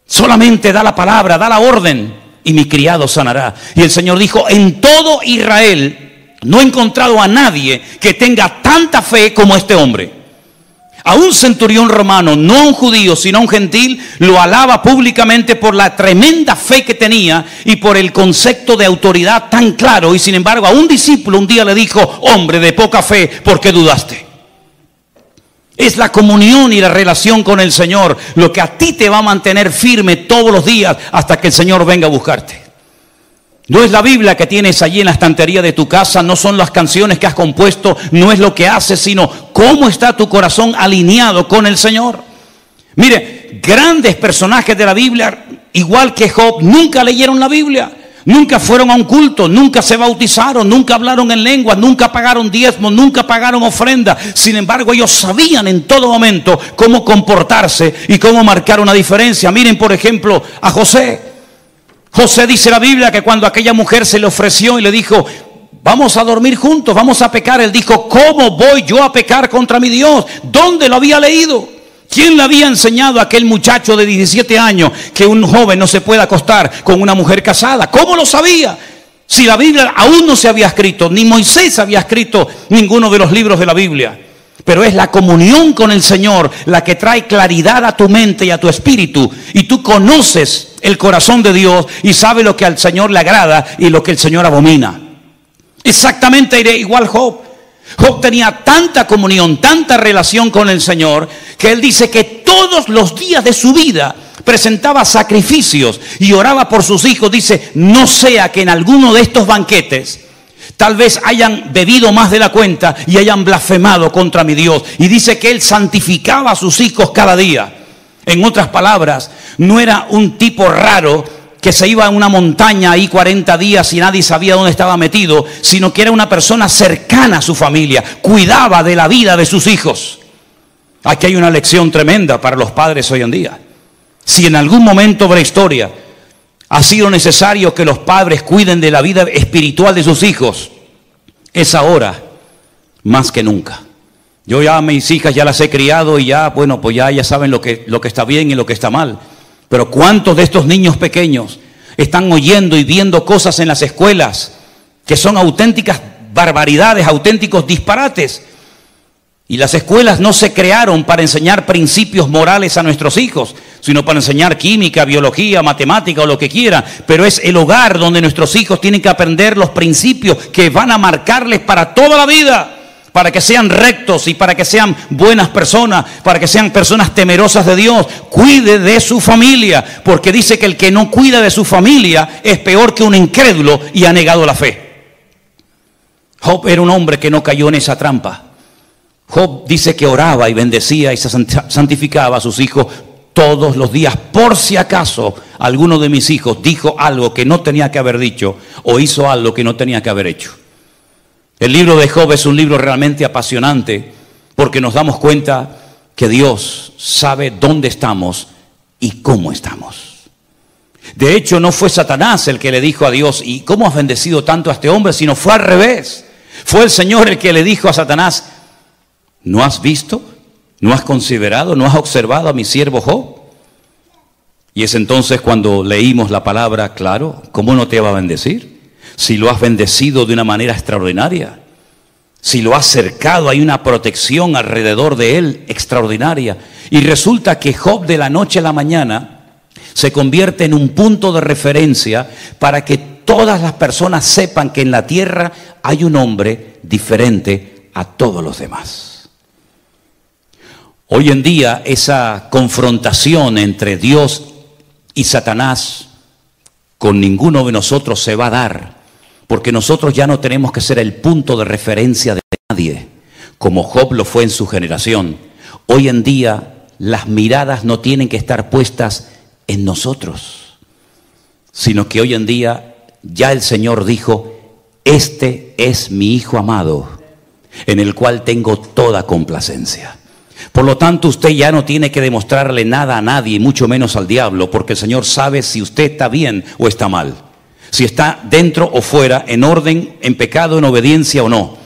S1: Solamente da la palabra, da la orden, y mi criado sanará. Y el Señor dijo, en todo Israel no he encontrado a nadie que tenga tanta fe como este hombre. A un centurión romano, no a un judío, sino a un gentil, lo alaba públicamente por la tremenda fe que tenía y por el concepto de autoridad tan claro. Y sin embargo, a un discípulo un día le dijo, hombre de poca fe, ¿por qué dudaste? Es la comunión y la relación con el Señor lo que a ti te va a mantener firme todos los días hasta que el Señor venga a buscarte. No es la Biblia que tienes allí en la estantería de tu casa, no son las canciones que has compuesto, no es lo que haces, sino cómo está tu corazón alineado con el Señor. Mire, grandes personajes de la Biblia, igual que Job, nunca leyeron la Biblia, nunca fueron a un culto, nunca se bautizaron, nunca hablaron en lenguas, nunca pagaron diezmos, nunca pagaron ofrenda. Sin embargo, ellos sabían en todo momento cómo comportarse y cómo marcar una diferencia. Miren, por ejemplo, a José. José, dice la Biblia, que cuando aquella mujer se le ofreció y le dijo, vamos a dormir juntos, vamos a pecar, él dijo, ¿cómo voy yo a pecar contra mi Dios? ¿Dónde lo había leído? ¿Quién le había enseñado a aquel muchacho de 17 años que un joven no se puede acostar con una mujer casada? ¿Cómo lo sabía? Si la Biblia aún no se había escrito, ni Moisés había escrito ninguno de los libros de la Biblia. Pero es la comunión con el Señor la que trae claridad a tu mente y a tu espíritu. Y tú conoces el corazón de Dios y sabes lo que al Señor le agrada y lo que el Señor abomina. Exactamente igual Job. Job tenía tanta comunión, tanta relación con el Señor, que él dice que todos los días de su vida presentaba sacrificios y oraba por sus hijos. Dice, no sea que en alguno de estos banquetes tal vez hayan bebido más de la cuenta y hayan blasfemado contra mi Dios. Y dice que él santificaba a sus hijos cada día. En otras palabras, no era un tipo raro que se iba a una montaña ahí 40 días y nadie sabía dónde estaba metido, sino que era una persona cercana a su familia, cuidaba de la vida de sus hijos. Aquí hay una lección tremenda para los padres hoy en día. Si en algún momento de la historia ha sido necesario que los padres cuiden de la vida espiritual de sus hijos, es ahora más que nunca. Yo ya a mis hijas ya las he criado y ya, bueno, pues ya saben lo que está bien y lo que está mal. Pero ¿cuántos de estos niños pequeños están oyendo y viendo cosas en las escuelas que son auténticas barbaridades, auténticos disparates? Y las escuelas no se crearon para enseñar principios morales a nuestros hijos, sino para enseñar química, biología, matemática o lo que quieran. Pero es el hogar donde nuestros hijos tienen que aprender los principios que van a marcarles para toda la vida, para que sean rectos y para que sean buenas personas, para que sean personas temerosas de Dios. Cuide de su familia, porque dice que el que no cuida de su familia es peor que un incrédulo y ha negado la fe. Job era un hombre que no cayó en esa trampa. Job dice que oraba y bendecía y se santificaba a sus hijos todos los días, por si acaso alguno de mis hijos dijo algo que no tenía que haber dicho o hizo algo que no tenía que haber hecho. El libro de Job es un libro realmente apasionante porque nos damos cuenta que Dios sabe dónde estamos y cómo estamos. De hecho, no fue Satanás el que le dijo a Dios, ¿y cómo has bendecido tanto a este hombre? Sino fue al revés. Fue el Señor el que le dijo a Satanás, ¿no has visto? ¿No has considerado? ¿No has observado a mi siervo Job? Y es entonces cuando leímos la palabra, claro, ¿cómo no te va a bendecir? Si lo has bendecido de una manera extraordinaria, si lo has cercado, hay una protección alrededor de él extraordinaria. Y resulta que Job de la noche a la mañana se convierte en un punto de referencia para que todas las personas sepan que en la tierra hay un hombre diferente a todos los demás. Hoy en día esa confrontación entre Dios y Satanás con ninguno de nosotros se va a dar, porque nosotros ya no tenemos que ser el punto de referencia de nadie, como Job lo fue en su generación. Hoy en día las miradas no tienen que estar puestas en nosotros, sino que hoy en día ya el Señor dijo, este es mi Hijo amado, en el cual tengo toda complacencia. Por lo tanto, usted ya no tiene que demostrarle nada a nadie, mucho menos al diablo, porque el Señor sabe si usted está bien o está mal, si está dentro o fuera, en orden, en pecado, en obediencia o no.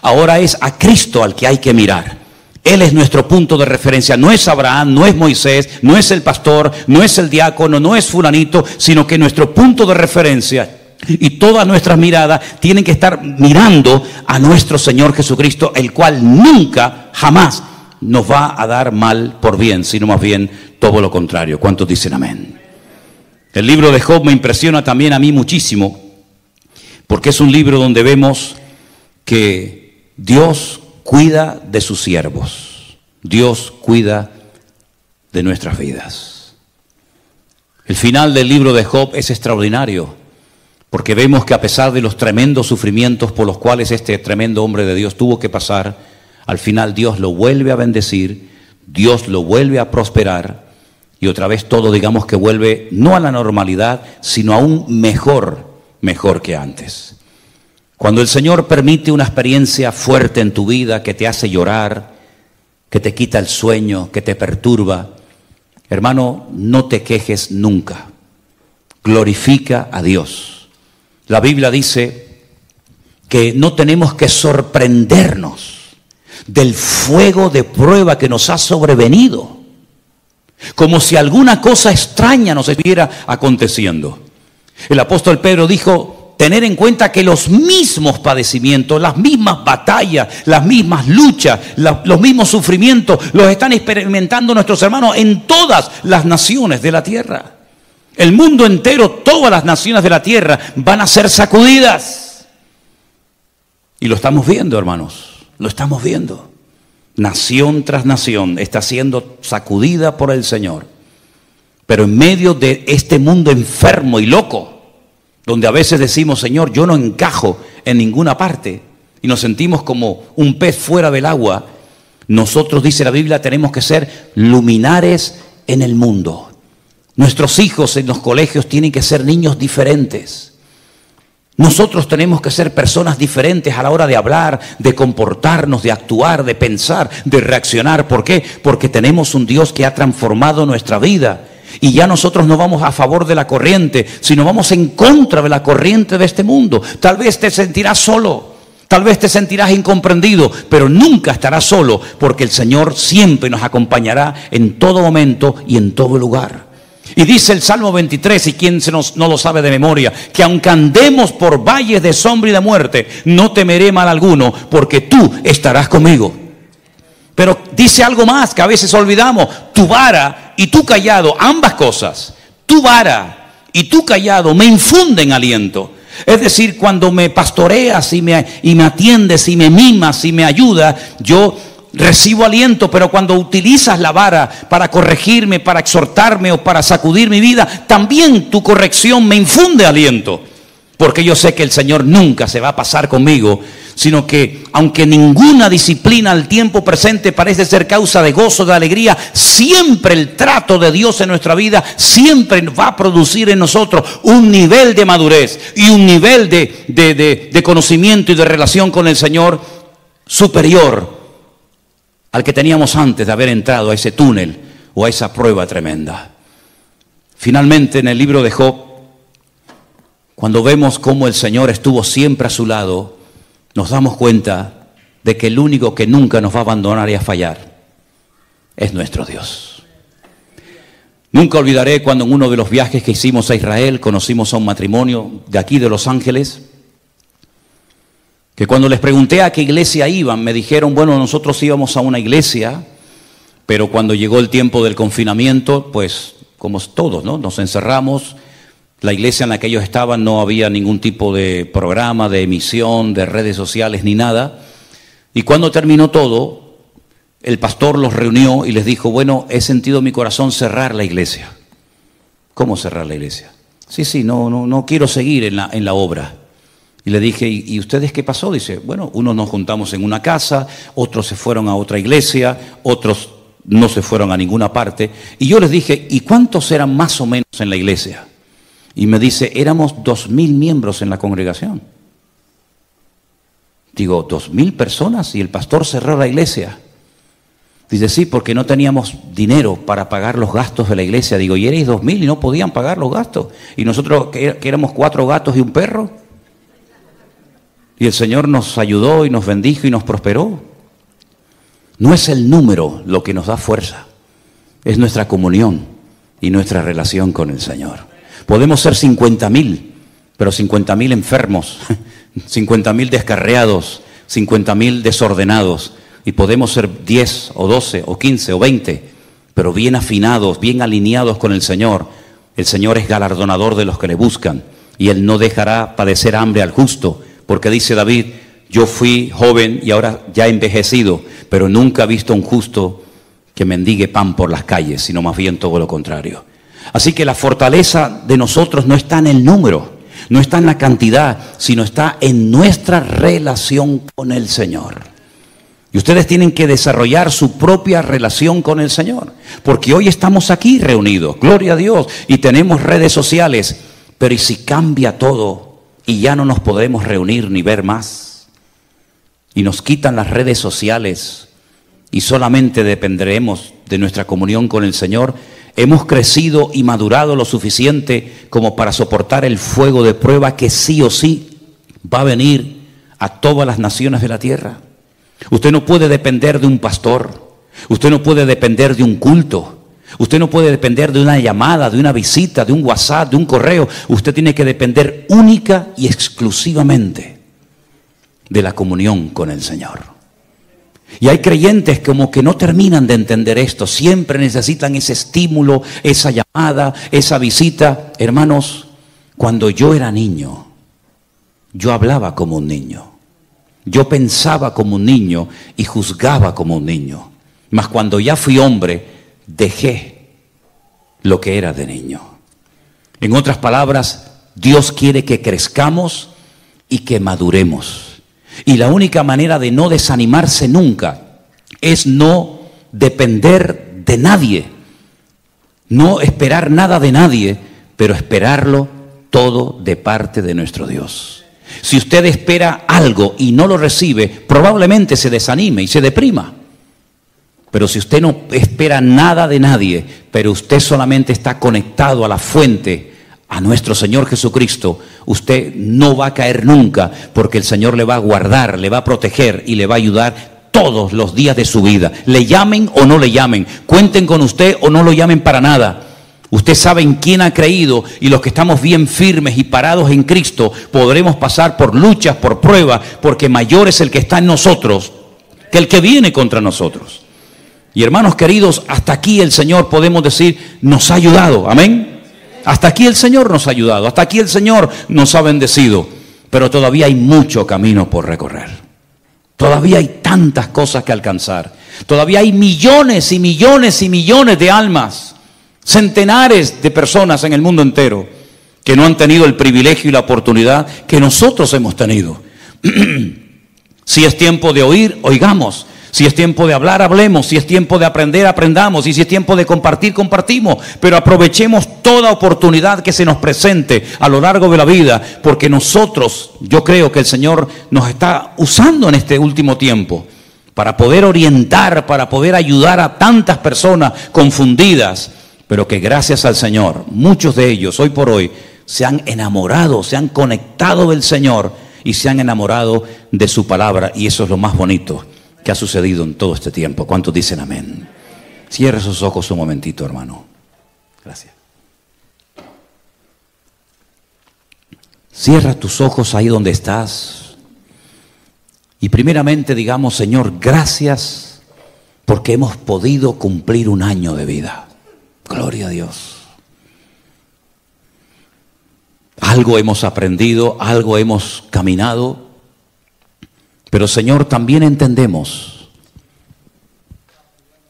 S1: Ahora es a Cristo al que hay que mirar. Él es nuestro punto de referencia. No es Abraham, no es Moisés, no es el pastor, no es el diácono, no es fulanito, sino que nuestro punto de referencia y todas nuestras miradas tienen que estar mirando a nuestro Señor Jesucristo, el cual nunca, jamás nos va a dar mal por bien, sino más bien todo lo contrario. ¿Cuántos dicen amén? El libro de Job me impresiona también a mí muchísimo, porque es un libro donde vemos que Dios cuida de sus siervos. Dios cuida de nuestras vidas. El final del libro de Job es extraordinario, porque vemos que a pesar de los tremendos sufrimientos por los cuales este tremendo hombre de Dios tuvo que pasar, al final Dios lo vuelve a bendecir, Dios lo vuelve a prosperar, y otra vez todo, digamos, que vuelve no a la normalidad, sino aún mejor que antes. Cuando el Señor permite una experiencia fuerte en tu vida que te hace llorar, que te quita el sueño, que te perturba, hermano, no te quejes nunca. Glorifica a Dios. La Biblia dice que no tenemos que sorprendernos del fuego de prueba que nos ha sobrevenido, como si alguna cosa extraña nos estuviera aconteciendo. El apóstol Pedro dijo: tener en cuenta que los mismos padecimientos, las mismas batallas, las mismas luchas, los mismos sufrimientos los están experimentando nuestros hermanos en todas las naciones de la tierra. El mundo entero, todas las naciones de la tierra van a ser sacudidas. Y lo estamos viendo, hermanos, lo estamos viendo. Nación tras nación está siendo sacudida por el Señor. Pero en medio de este mundo enfermo y loco, donde a veces decimos: Señor, yo no encajo en ninguna parte, y nos sentimos como un pez fuera del agua, nosotros, dice la Biblia, tenemos que ser luminares en el mundo. Nuestros hijos en los colegios tienen que ser niños diferentes. Nosotros tenemos que ser personas diferentes a la hora de hablar, de comportarnos, de actuar, de pensar, de reaccionar. ¿Por qué? Porque tenemos un Dios que ha transformado nuestra vida. Y ya nosotros no vamos a favor de la corriente, sino vamos en contra de la corriente de este mundo. Tal vez te sentirás solo, tal vez te sentirás incomprendido, pero nunca estarás solo, porque el Señor siempre nos acompañará en todo momento y en todo lugar. Y dice el Salmo 23, y quien no lo sabe de memoria, que aunque andemos por valles de sombra y de muerte, no temeré mal alguno, porque tú estarás conmigo. Pero dice algo más que a veces olvidamos: tu vara y tu callado, ambas cosas, tu vara y tu callado me infunden aliento. Es decir, cuando me pastoreas y me atiendes y me mimas y me ayudas, yo recibo aliento. Pero cuando utilizas la vara para corregirme, para exhortarme o para sacudir mi vida, también tu corrección me infunde aliento. Porque yo sé que el Señor nunca se va a pasar conmigo, sino que aunque ninguna disciplina al tiempo presente parece ser causa de gozo, de alegría, siempre el trato de Dios en nuestra vida siempre va a producir en nosotros un nivel de madurez y un nivel de conocimiento y de relación con el Señor superior al que teníamos antes de haber entrado a ese túnel o a esa prueba tremenda. Finalmente, en el libro de Job, cuando vemos cómo el Señor estuvo siempre a su lado, nos damos cuenta de que el único que nunca nos va a abandonar y a fallar es nuestro Dios. Nunca olvidaré cuando en uno de los viajes que hicimos a Israel conocimos a un matrimonio de aquí de Los Ángeles, que cuando les pregunté a qué iglesia iban, me dijeron: bueno, nosotros íbamos a una iglesia, pero cuando llegó el tiempo del confinamiento, pues como todos, ¿no?, nos encerramos. La iglesia en la que ellos estaban no había ningún tipo de programa, de emisión, de redes sociales ni nada. Y cuando terminó todo, el pastor los reunió y les dijo: bueno, he sentido en mi corazón cerrar la iglesia. ¿Cómo cerrar la iglesia? Sí, no quiero seguir en la obra. Y le dije: ¿y ustedes qué pasó? Dice: bueno, unos nos juntamos en una casa, otros se fueron a otra iglesia, otros no se fueron a ninguna parte. Y yo les dije: ¿y cuántos eran más o menos en la iglesia? Y me dice: éramos 2,000 miembros en la congregación. Digo: 2,000 personas y el pastor cerró la iglesia. Dice: sí, porque no teníamos dinero para pagar los gastos de la iglesia. Digo: ¿y erais 2,000 y no podían pagar los gastos? ¿Y nosotros que éramos 4 gatos y un perro? Y el Señor nos ayudó y nos bendijo y nos prosperó. No es el número lo que nos da fuerza, es nuestra comunión y nuestra relación con el Señor. Podemos ser 50,000, pero 50,000 enfermos, 50,000 descarriados, 50,000 desordenados, y podemos ser 10 o 12 o 15 o 20, pero bien afinados, bien alineados con el Señor. El Señor es galardonador de los que le buscan, y Él no dejará padecer hambre al justo, porque dice David: yo fui joven y ahora ya envejecido, pero nunca he visto a un justo que mendigue pan por las calles, sino más bien todo lo contrario. Así que la fortaleza de nosotros no está en el número, no está en la cantidad, sino está en nuestra relación con el Señor. Y ustedes tienen que desarrollar su propia relación con el Señor, porque hoy estamos aquí reunidos, gloria a Dios, y tenemos redes sociales, pero ¿y si cambia todo y ya no nos podemos reunir ni ver más? Y nos quitan las redes sociales y solamente dependeremos de nuestra comunión con el Señor. Hemos crecido y madurado lo suficiente como para soportar el fuego de prueba que sí o sí va a venir a todas las naciones de la tierra. Usted no puede depender de un pastor, usted no puede depender de un culto, usted no puede depender de una llamada, de una visita, de un WhatsApp, de un correo. Usted tiene que depender única y exclusivamente de la comunión con el Señor. Y hay creyentes como que no terminan de entender esto, siempre necesitan ese estímulo, esa llamada, esa visita. Hermanos, cuando yo era niño, yo hablaba como un niño. Yo pensaba como un niño y juzgaba como un niño. Mas cuando ya fui hombre, dejé lo que era de niño. En otras palabras, Dios quiere que crezcamos y que maduremos. Y la única manera de no desanimarse nunca es no depender de nadie, no esperar nada de nadie, pero esperarlo todo de parte de nuestro Dios. Si usted espera algo y no lo recibe, probablemente se desanime y se deprima. Pero si usted no espera nada de nadie, pero usted solamente está conectado a la fuente, a nuestro Señor Jesucristo, usted no va a caer nunca, porque el Señor le va a guardar, le va a proteger y le va a ayudar todos los días de su vida. Le llamen o no le llamen, cuenten con usted o no lo llamen para nada. Usted sabe en quién ha creído, y los que estamos bien firmes y parados en Cristo podremos pasar por luchas, por pruebas, porque mayor es el que está en nosotros que el que viene contra nosotros. Y hermanos queridos, hasta aquí el Señor, podemos decir, nos ha ayudado. Amén. Hasta aquí el Señor nos ha ayudado, hasta aquí el Señor nos ha bendecido, pero todavía hay mucho camino por recorrer. Todavía hay tantas cosas que alcanzar. Todavía hay millones y millones y millones de almas, centenares de personas en el mundo entero que no han tenido el privilegio y la oportunidad que nosotros hemos tenido. Si es tiempo de oír, oigamos. Si es tiempo de hablar, hablemos. Si es tiempo de aprender, aprendamos. Y si es tiempo de compartir, compartimos. Pero aprovechemos toda oportunidad que se nos presente a lo largo de la vida, porque nosotros, yo creo que el Señor nos está usando en este último tiempo para poder orientar, para poder ayudar a tantas personas confundidas, pero que gracias al Señor, muchos de ellos hoy por hoy se han enamorado, se han conectado del Señor y se han enamorado de su palabra, y eso es lo más bonito que ha sucedido en todo este tiempo. ¿Cuántos dicen amén? Cierra sus ojos un momentito, hermano. Gracias. Cierra tus ojos ahí donde estás y primeramente digamos: Señor, gracias porque hemos podido cumplir un año de vida. Gloria a Dios. Algo hemos aprendido, algo hemos caminado, pero Señor, también entendemos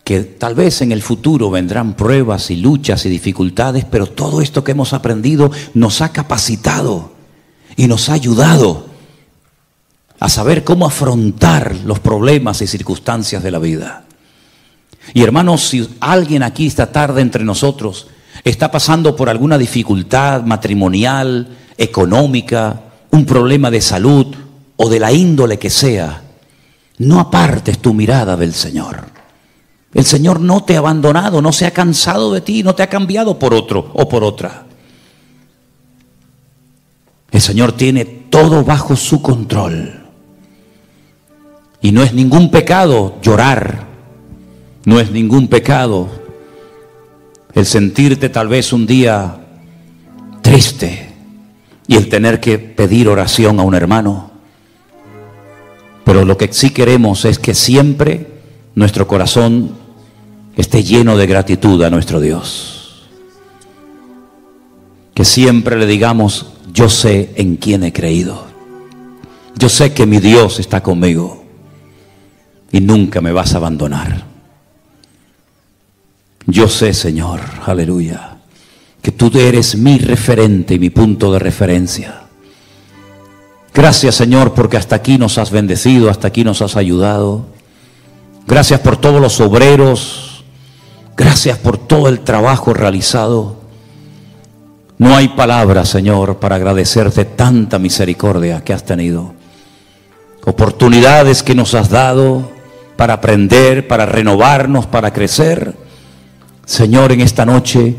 S1: que tal vez en el futuro vendrán pruebas y luchas y dificultades, pero todo esto que hemos aprendido nos ha capacitado y nos ha ayudado a saber cómo afrontar los problemas y circunstancias de la vida. Y hermanos, si alguien aquí esta tarde entre nosotros está pasando por alguna dificultad matrimonial, económica, un problema de salud o de la índole que sea, no apartes tu mirada del Señor. El Señor no te ha abandonado, no se ha cansado de ti, no te ha cambiado por otro o por otra. El Señor tiene todo bajo su control. Y no es ningún pecado llorar No es ningún pecado el sentirte tal vez un día triste y el tener que pedir oración a un hermano. Pero lo que sí queremos es que siempre nuestro corazón esté lleno de gratitud a nuestro Dios. Que siempre le digamos: yo sé en quién he creído. Yo sé que mi Dios está conmigo y nunca me vas a abandonar. Yo sé, Señor, aleluya, que tú eres mi referente y mi punto de referencia. Gracias, Señor, porque hasta aquí nos has bendecido, hasta aquí nos has ayudado. Gracias por todos los obreros. Gracias por todo el trabajo realizado. No hay palabras, Señor, para agradecerte tanta misericordia que has tenido. Oportunidades que nos has dado para aprender, para renovarnos, para crecer. Señor, en esta noche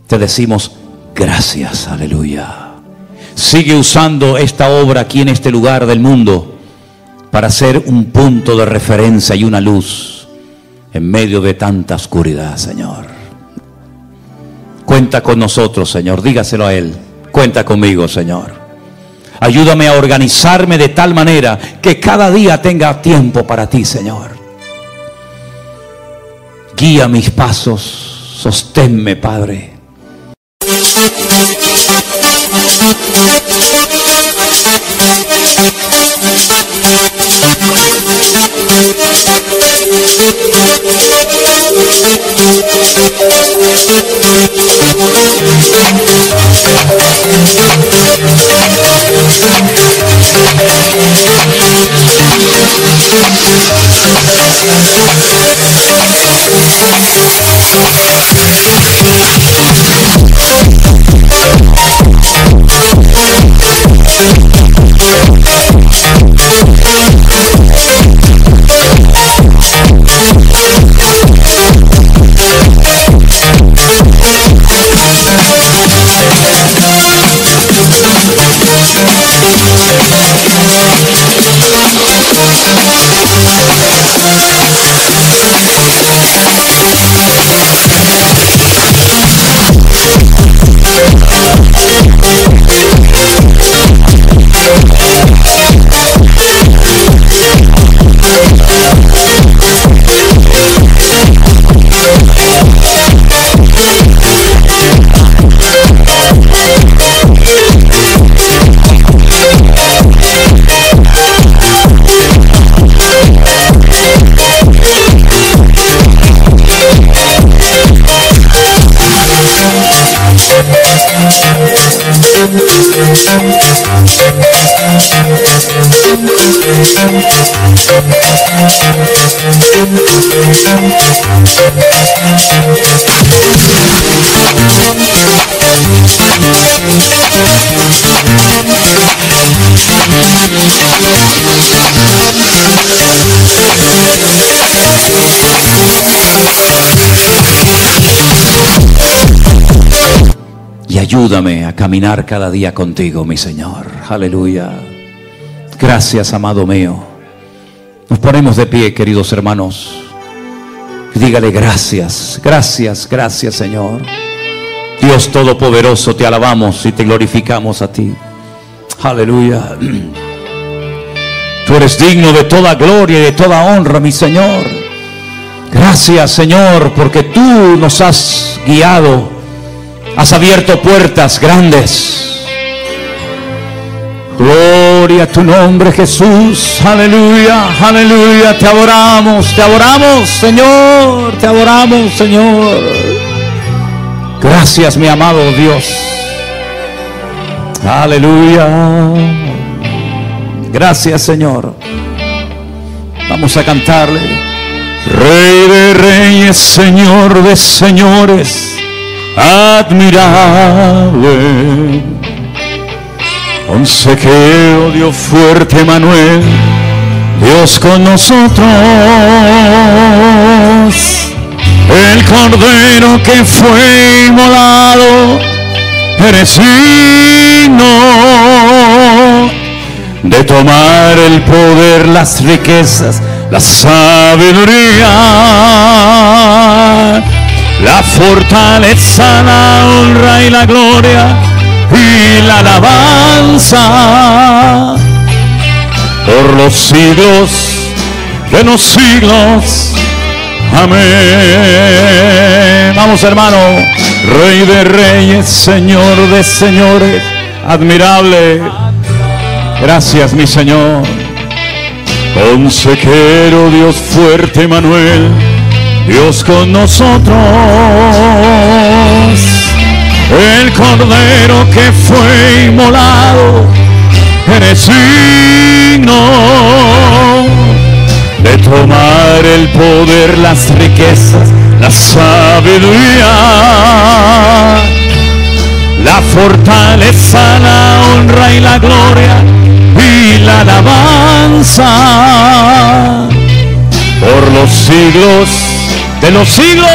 S1: te decimos gracias, aleluya. Sigue usando esta obra aquí en este lugar del mundo para ser un punto de referencia y una luz en medio de tanta oscuridad, Señor. Cuenta con nosotros, Señor, dígaselo a Él. Cuenta conmigo, Señor. Ayúdame a organizarme de tal manera que cada día tenga tiempo para ti, Señor. Guía mis pasos, sosténme, Padre. Y ayúdame a caminar cada día contigo, mi Señor. Aleluya. Gracias, amado mío. Nos ponemos de pie, queridos hermanos. Dígale gracias, gracias, gracias, Señor. Dios Todopoderoso, te alabamos y te glorificamos a ti. Aleluya. Tú eres digno de toda gloria y de toda honra, mi Señor. Gracias, Señor, porque tú nos has guiado. Has abierto puertas grandes. Gloria a tu nombre, Jesús. Aleluya, aleluya. Te adoramos, Señor. Te adoramos, Señor. Gracias, mi amado Dios. Aleluya. Gracias, Señor. Vamos a cantarle. Rey de reyes, Señor de señores, admirable, consejero, Dios fuerte, Manuel, Dios con nosotros, el cordero que fue inmolado, eres digno de tomar el poder, las riquezas, la sabiduría, la fortaleza, la honra y la gloria y la alabanza por los siglos de los siglos. Amén. Vamos, hermano. Rey de reyes, Señor de señores, admirable. Gracias, mi Señor. Consejero, Dios fuerte, Emmanuel, Dios con nosotros. El Cordero que fue inmolado, eres signo de tomar el poder, las riquezas, la sabiduría, la fortaleza, la honra y la gloria y la alabanza por los siglos de los siglos.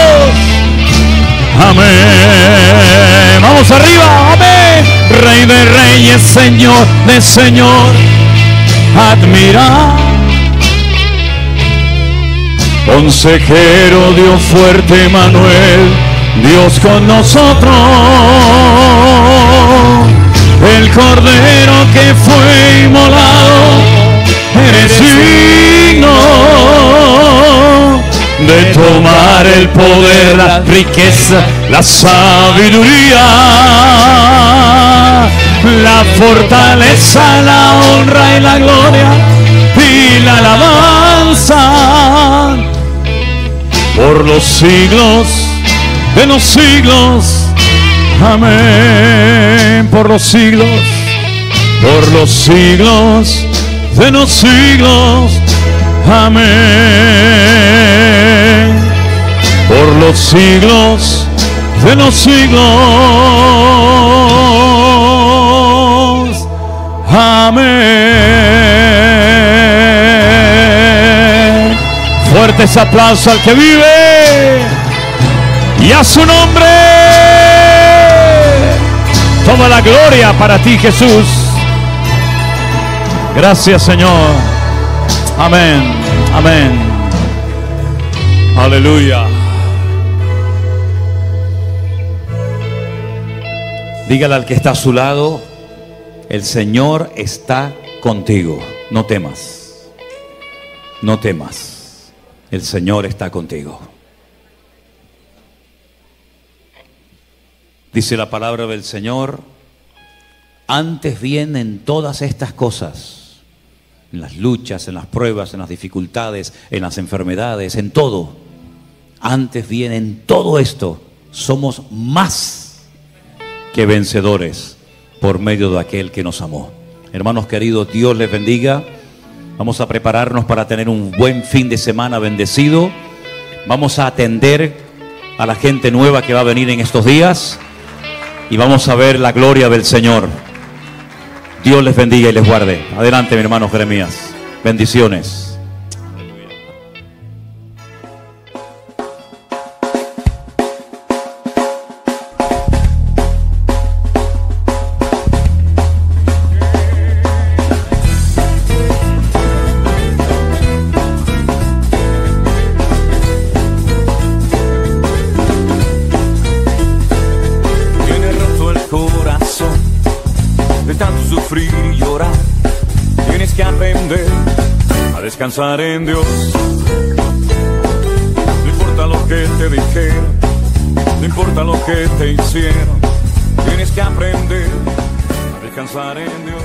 S1: Amén. Vamos arriba. Amén. Rey de reyes, Señor de señor, admira. Consejero, Dios fuerte, Emmanuel, Dios con nosotros. El Cordero que fue inmolado, eres digno de tomar el poder, la riqueza, la sabiduría, la fortaleza, la honra y la gloria y la alabanza por los siglos de los siglos. Amén. Por los siglos de los siglos. Amén. Por los siglos de los siglos. Amén. Fuertes aplausos al que vive y a su nombre. Toda la gloria para ti, Jesús. Gracias, Señor. Amén. Amén. Aleluya. Dígale al que está a su lado: el Señor está contigo. No temas. No temas. El Señor está contigo. Dice la palabra del Señor: antes bien en todas estas cosas, en las luchas, en las pruebas, en las dificultades, en las enfermedades, en todo, antes bien en todo esto, somos más que vencedores por medio de aquel que nos amó. Hermanos queridos, Dios les bendiga. Vamos a prepararnos para tener un buen fin de semana bendecido. Vamos a atender a la gente nueva que va a venir en estos días. Y vamos a ver la gloria del Señor. Dios les bendiga y les guarde. Adelante, mi hermano Jeremías. Bendiciones. Descansar en Dios. No importa lo que te dijeron, no importa lo que te hicieron, tienes que aprender a descansar en Dios.